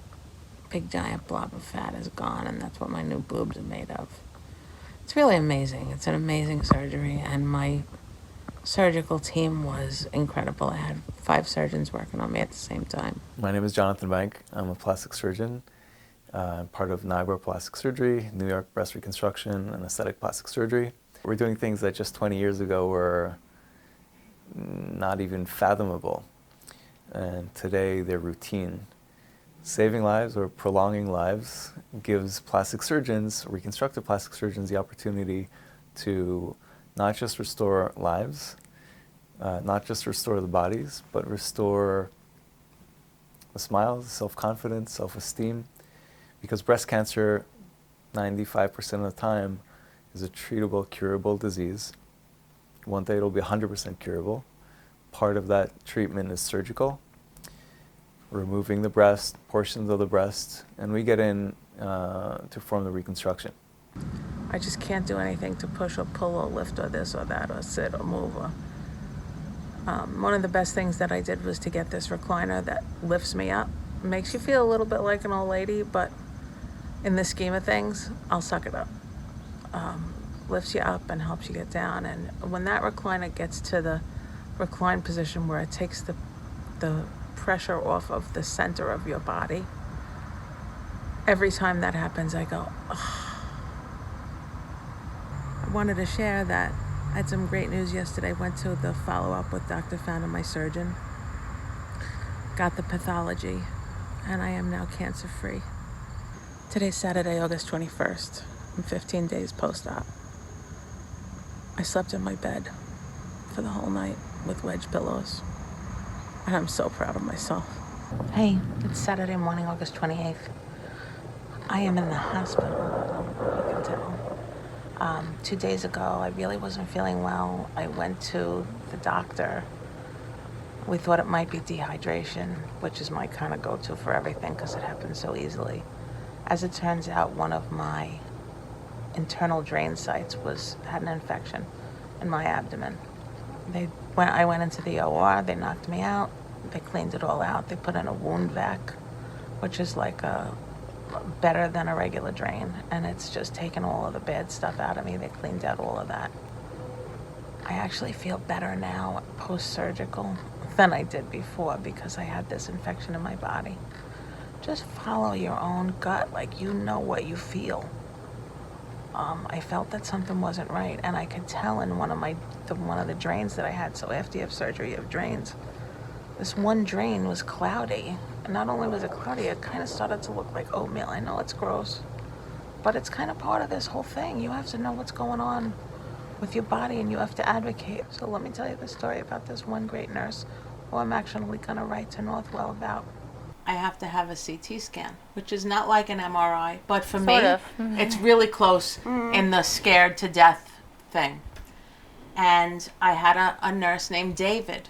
big giant blob of fat is gone, and that's what my new boobs are made of. It's really amazing. It's an amazing surgery, and my surgical team was incredible. I had 5 surgeons working on me at the same time. My name is Jonathan Bank. I'm a plastic surgeon, part of NIBR Plastic Surgery, New York Breast Reconstruction, and Aesthetic Plastic Surgery. We're doing things that just 20 years ago were not even fathomable, and today they're routine. Saving lives or prolonging lives gives plastic surgeons, reconstructive plastic surgeons, the opportunity to not just restore lives, not just restore the bodies, but restore the smiles, self-confidence, self-esteem. Because breast cancer, 95% of the time, is a treatable, curable disease. One day it'll be 100% curable. Part of that treatment is surgical, removing the breast, portions of the breast, and we get in to form the reconstruction. I just can't do anything to push or pull or lift or this or that or sit or move. One of the best things that I did was to get this recliner that lifts me up. It makes you feel a little bit like an old lady, but in the scheme of things, I'll suck it up. Lifts you up and helps you get down. And when that recliner gets to the recline position where it takes the pressure off of the center of your body, every time that happens, I go, oh. I wanted to share that I had some great news yesterday. Went to the follow-up with Dr. Founder, my surgeon. Got the pathology, and I am now cancer-free. Today's Saturday, August 21st. I'm 15 days post-op. I slept in my bed for the whole night with wedge pillows. And I'm so proud of myself. Hey, it's Saturday morning, August 28th. I am in the hospital, you can tell. 2 days ago, I really wasn't feeling well. I went to the doctor. We thought it might be dehydration, which is my kind of go-to for everything because it happens so easily. As it turns out, one of my internal drain sites had an infection in my abdomen. I went into the OR, they knocked me out, they cleaned it all out. They put in a wound vac, which is like better than a regular drain, and it's just taken all of the bad stuff out of me. They cleaned out all of that. I actually feel better now post-surgical than I did before because I had this infection in my body. Just follow your own gut, like you know what you feel. I felt that something wasn't right, and I could tell in one of the drains that I had. So after you have surgery, you have drains. This one drain was cloudy, and not only was it cloudy, it kind of started to look like oatmeal. I know it's gross, but it's kind of part of this whole thing. You have to know what's going on with your body, and you have to advocate. So let me tell you the story about this one great nurse who I'm actually going to write to Northwell about. I have to have a CT scan, which is not like an MRI, but for me, it's really close in the scared to death thing. And I had a nurse named David,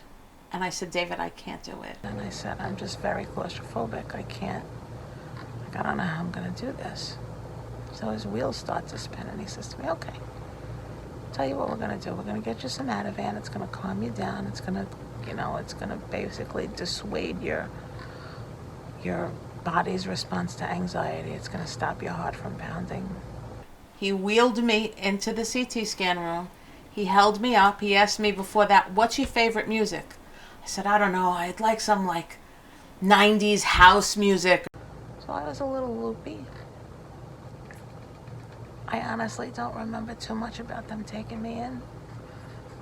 and I said, David, I can't do it. And I said, I'm just very claustrophobic. I can't. I don't know how I'm going to do this. So his wheels start to spin, and he says to me, okay, tell you what we're going to do. We're going to get you some Ativan. It's going to calm you down. It's going to basically dissuade your body's response to anxiety. It's going to stop your heart from pounding. He wheeled me into the CT scan room. He held me up. He asked me before that, what's your favorite music? I said, I don't know. I'd like some 90s house music. So I was a little loopy. I honestly don't remember too much about them taking me in.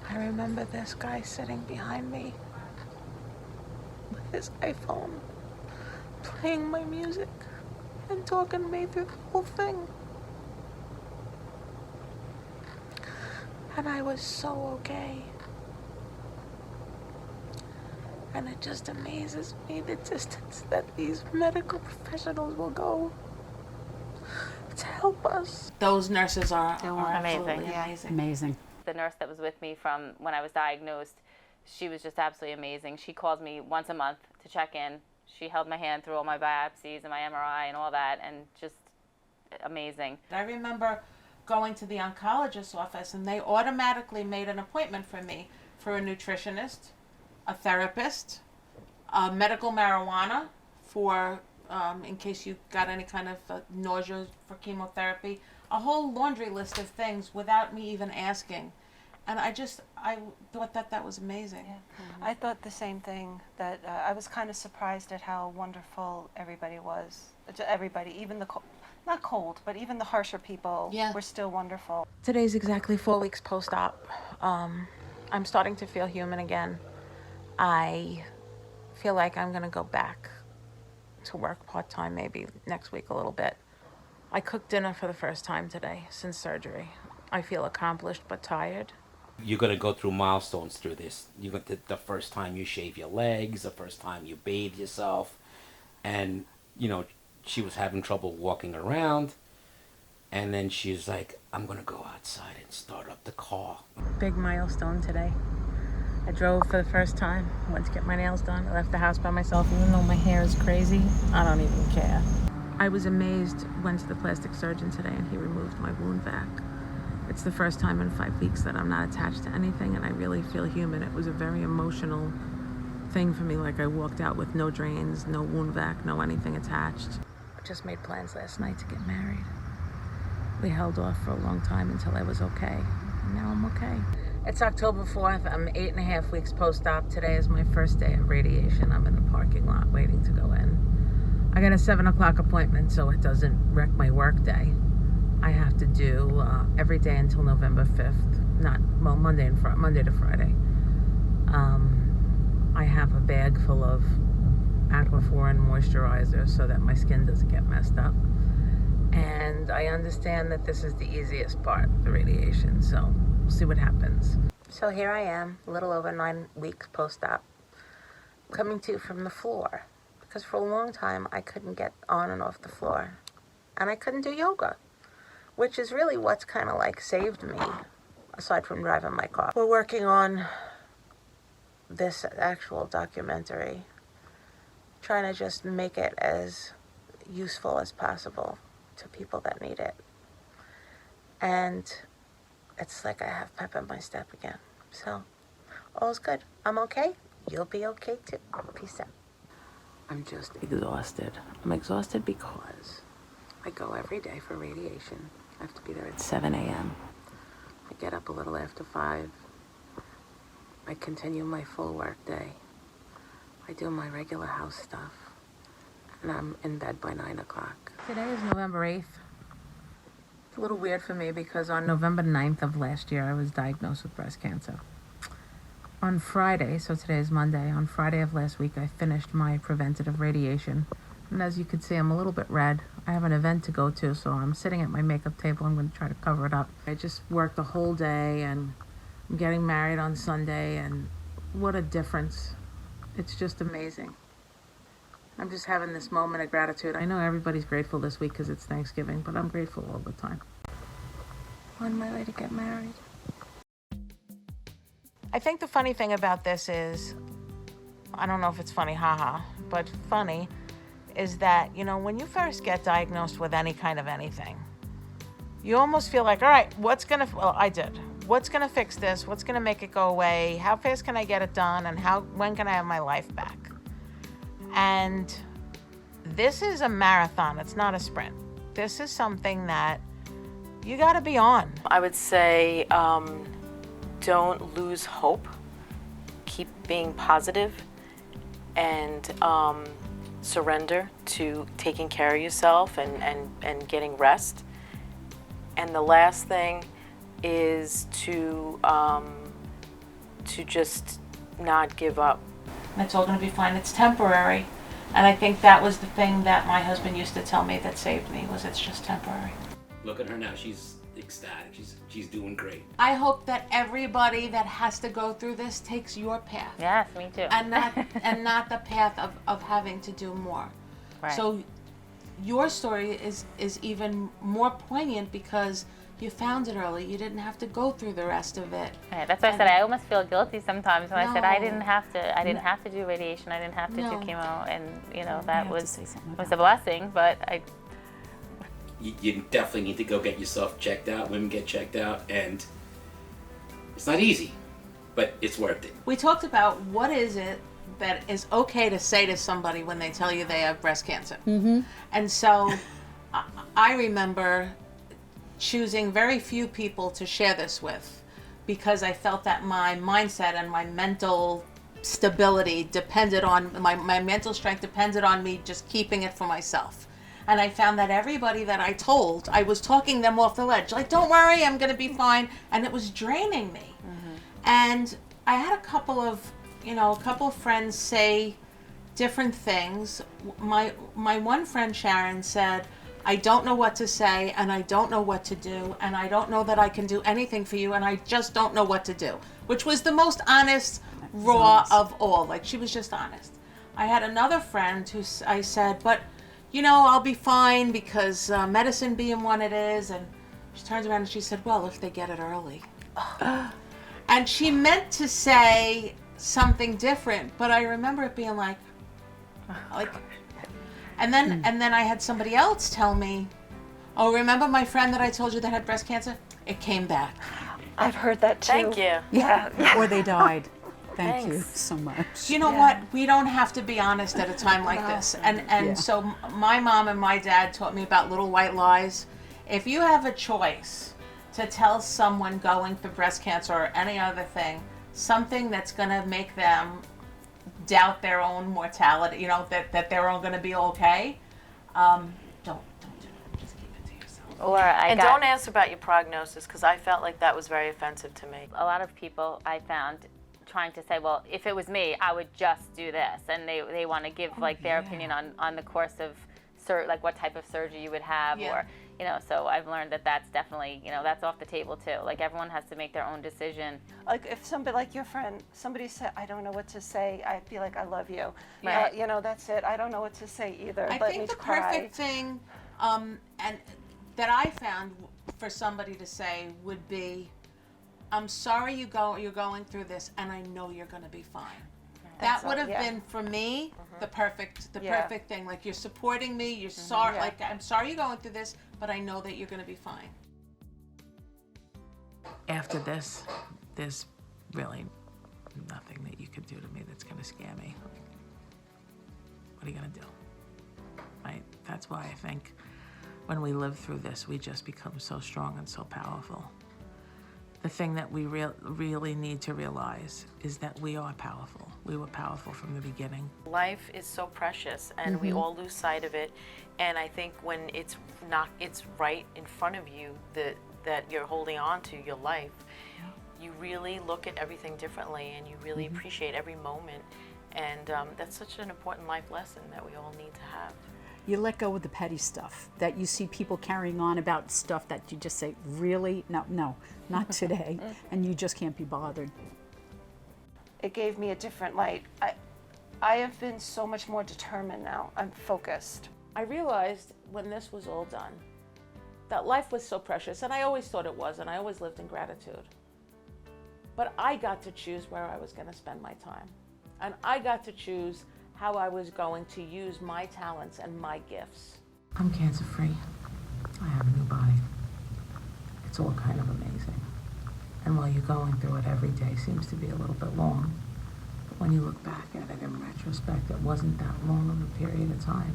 I remember this guy sitting behind me with his iPhone, playing my music and talking to me through the whole thing. And I was so okay. And it just amazes me the distance that these medical professionals will go to help us. Those nurses are absolutely amazing. Amazing. The nurse that was with me from when I was diagnosed, she was just absolutely amazing. She calls me once a month to check in. She held my hand through all my biopsies and my MRI and all that, and just amazing. I remember going to the oncologist's office, and they automatically made an appointment for me for a nutritionist, a therapist, medical marijuana for in case you got any kind of nausea for chemotherapy, a whole laundry list of things without me even asking. And I thought that was amazing. Yeah. I thought the same thing, that I was kind of surprised at how wonderful everybody was. Everybody, even the not cold, but even the harsher people were still wonderful. Today's exactly 4 weeks post-op. I'm starting to feel human again. I feel like I'm going to go back to work part-time maybe next week a little bit. I cooked dinner for the first time today since surgery. I feel accomplished but tired. You're going to go through milestones through this. You got the first time you shave your legs, the first time you bathe yourself, and she was having trouble walking around, and then she's like, I'm going to go outside and start up the car. Big milestone today. I drove for the first time, went to get my nails done. I left the house by myself, even though my hair is crazy. I don't even care. I was amazed, went to the plastic surgeon today and he removed my wound vac. It's the first time in 5 weeks that I'm not attached to anything and I really feel human. It was a very emotional thing for me, like I walked out with no drains, no wound vac, no anything attached. I just made plans last night to get married. We held off for a long time until I was okay, and now I'm okay. It's October 4th, I'm 8.5 weeks post-op. Today is my first day of radiation. I'm in the parking lot waiting to go in. I got a 7 o'clock appointment so it doesn't wreck my work day. I have to do every day until November 5th. Monday to Friday. I have a bag full of Aquaphor and moisturizer so that my skin doesn't get messed up. And I understand that this is the easiest part, the radiation, so we'll see what happens. So here I am, a little over 9 weeks post-op, coming to from the floor. Because for a long time, I couldn't get on and off the floor. And I couldn't do yoga, which is really what's kind of like saved me, aside from driving my car. We're working on this actual documentary, trying to just make it as useful as possible to people that need it. And it's like I have pep in my step again. So, all's good. I'm okay. You'll be okay too. Peace out. I'm just exhausted. I'm exhausted because I go every day for radiation. I have to be there at 7 a.m. I get up a little after 5. I continue my full work day. I do my regular house stuff. And I'm in bed by 9 o'clock. Today is November 8th. It's a little weird for me because on November 9th of last year, I was diagnosed with breast cancer. On Friday, so today is Monday, on Friday of last week, I finished my preventative radiation. And as you can see, I'm a little bit red. I have an event to go to, so I'm sitting at my makeup table. I'm going to try to cover it up. I just worked the whole day, and I'm getting married on Sunday, and what a difference. It's just amazing. I'm just having this moment of gratitude. I know everybody's grateful this week because it's Thanksgiving, but I'm grateful all the time. On my way to get married. I think the funny thing about this is, I don't know if it's funny, haha, but funny, is that, when you first get diagnosed with any kind of anything, you almost feel like, all right, I did. What's gonna fix this? What's gonna make it go away? How fast can I get it done? And when can I have my life back? And this is a marathon, it's not a sprint. This is something that you gotta be on. I would say don't lose hope. Keep being positive and surrender to taking care of yourself and getting rest. And the last thing is to just not give up. It's all going to be fine. It's temporary. And I think that was the thing that my husband used to tell me that saved me, was it's just temporary. Look at her now. She's ecstatic. She's doing great. I hope that everybody that has to go through this takes your path. Yes, me too. And not the path of having to do more. Right. So your story is even more poignant because you found it early. You didn't have to go through the rest of it. Right, that's why I said I almost feel guilty sometimes when I said I No. didn't have to do radiation. I didn't have to No. do chemo, and that have to was say something was about a blessing. But You definitely need to go get yourself checked out. Women get checked out, and it's not easy, but it's worth it. We talked about what is it that is okay to say to somebody when they tell you they have breast cancer. Mm-hmm. And so I remember choosing very few people to share this with because I felt that my mindset and my mental stability depended on, my mental strength depended on me just keeping it for myself. And I found that everybody that I told, I was talking them off the ledge. Like, don't worry, I'm going to be fine. And it was draining me. Mm-hmm. And I had a couple of friends say different things. My one friend Sharon said, I don't know what to say, and I don't know what to do, and I don't know that I can do anything for you, and I just don't know what to do, which was the most honest, raw of all. Like, she was just honest. I had another friend who I said, but, you know, I'll be fine because medicine being one it is. And she turns around and she said, well, if they get it early. And she meant to say something different, but I remember it being like, and then I had somebody else tell me, oh, remember my friend that I told you that had breast cancer? It came back. I've heard that too. Thank you. Yeah. Or they died. Thank you Thanks. so much. You know what? We don't have to be honest at a time like this. And so my mom and my dad taught me about little white lies. If you have a choice to tell someone going through breast cancer or any other thing, something that's going to make them doubt their own mortality, you know, that they're all going to be okay, don't do it. Just keep it to yourself. Or Don't ask about your prognosis, because I felt like that was very offensive to me. a lot of people I found trying to say, well, if it was me, I would just do this, and they want to give like their opinion on the course of like what type of surgery you would have, or so I've learned that that's definitely that's off the table too. Like, everyone has to make their own decision. Like, if somebody, like your friend, somebody said, I don't know what to say, I'd be like, I love you. Right. That's it. I don't know what to say either. I Let think me the cry. perfect thing, and that I found for somebody to say would be, I'm sorry you're going through this, and I know you're going to be fine. That would have been for me the perfect thing. Like, you're supporting me. You're sorry. Like, I'm sorry you're going through this, but I know that you're going to be fine. After this, there's really nothing that you could do to me that's going to scare me. What are you going to do? Right? That's why I think when we live through this, we just become so strong and so powerful. The thing that we really need to realize is that we are powerful. We were powerful from the beginning. Life is so precious, and we all lose sight of it. And I think when it's right in front of you that you're holding on to your life, you really look at everything differently, and you really appreciate every moment. And that's such an important life lesson that we all need to have. You let go of the petty stuff that you see people carrying on about stuff that you just say, really? No, not today. And you just can't be bothered. It gave me a different light. I have been so much more determined now. I'm focused. I realized when this was all done that life was so precious, and I always thought it was, and I always lived in gratitude. But I got to choose where I was going to spend my time. And I got to choose how I was going to use my talents and my gifts. I'm cancer-free. I have a new body. It's all kind of amazing. And while you're going through it, every day seems to be a little bit long. But when you look back at it in retrospect, it wasn't that long of a period of time.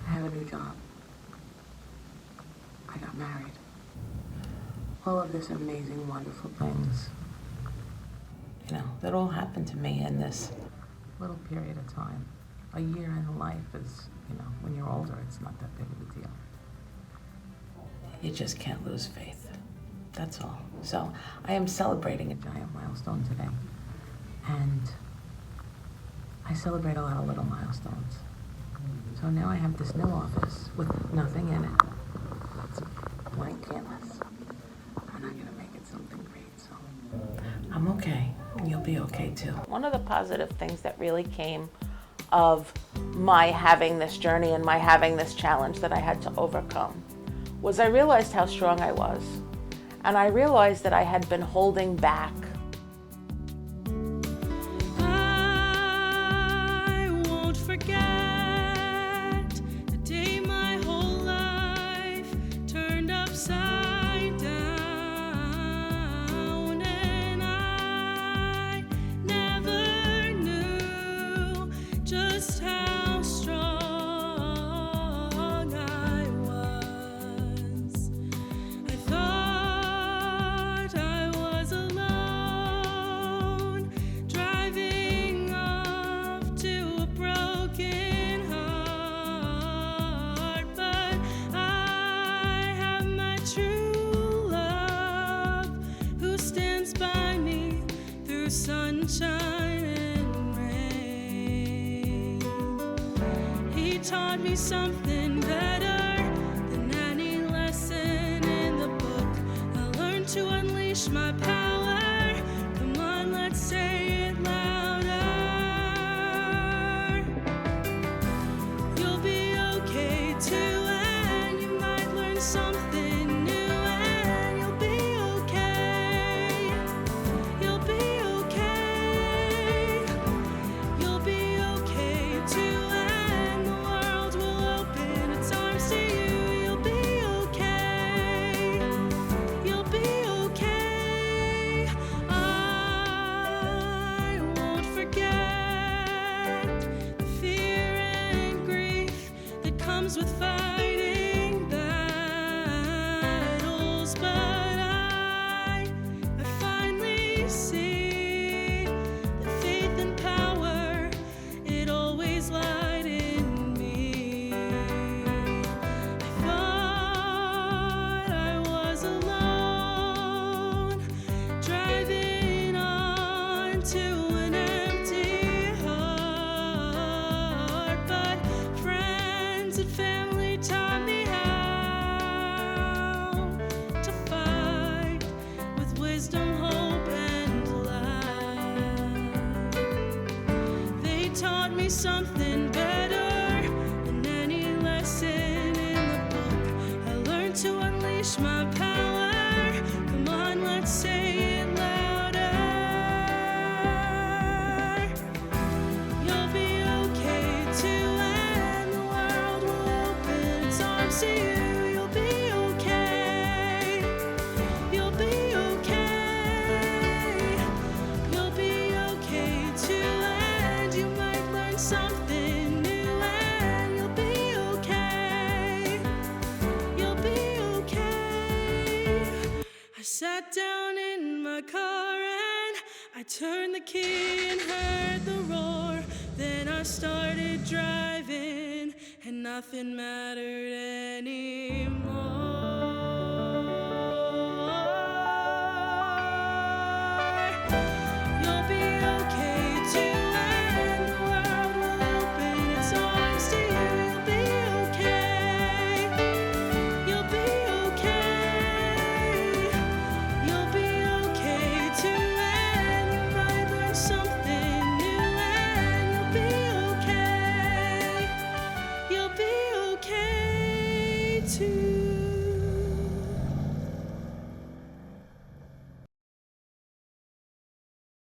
I have a new job. I got married. All of this amazing, wonderful things, that all happened to me in this little period of time. A year in life is, when you're older, it's not that big of a deal. You just can't lose faith. That's all. So I am celebrating a giant milestone today. And I celebrate a lot of little milestones. So now I have this new office with nothing in it. It's a blank canvas. And I'm gonna make it something great, so I'm okay. You'll be okay too. One of the positive things that really came of my having this journey and my having this challenge that I had to overcome was I realized how strong I was. And I realized that I had been holding back. I won't forget the day my whole life turned upside down, and I never knew just how strong I was. I thought I was alone, driving off to a broken heart, but I have my true love who stands by me through sunshine and rain. taught me something better than any lesson in the book. I learned to unleash my power. Come on, let's say it louder. You'll be okay too, and you might learn something new, and you'll be okay. You'll be okay. You'll be okay too, and the world will open its arms to you. You'll be okay. You'll be okay. I won't forget the fear and grief that comes with fighting battles, but I finally see the faith and power it always lied in me. I thought I was alone, driving on to an empty heart, but friends and family taught me how to fight with wisdom, hope, and light. They taught me something better than any lesson in the book. I learned to unleash my power. Come on, let's say it louder. You'll be okay too, and the world will open its arms to you. You'll be okay. You'll be okay. You'll be okay too, and you might learn something new, and you'll be okay. You'll be okay. I sat down in my car and I turned the key and heard the roar. Then I started driving and nothing mattered anymore.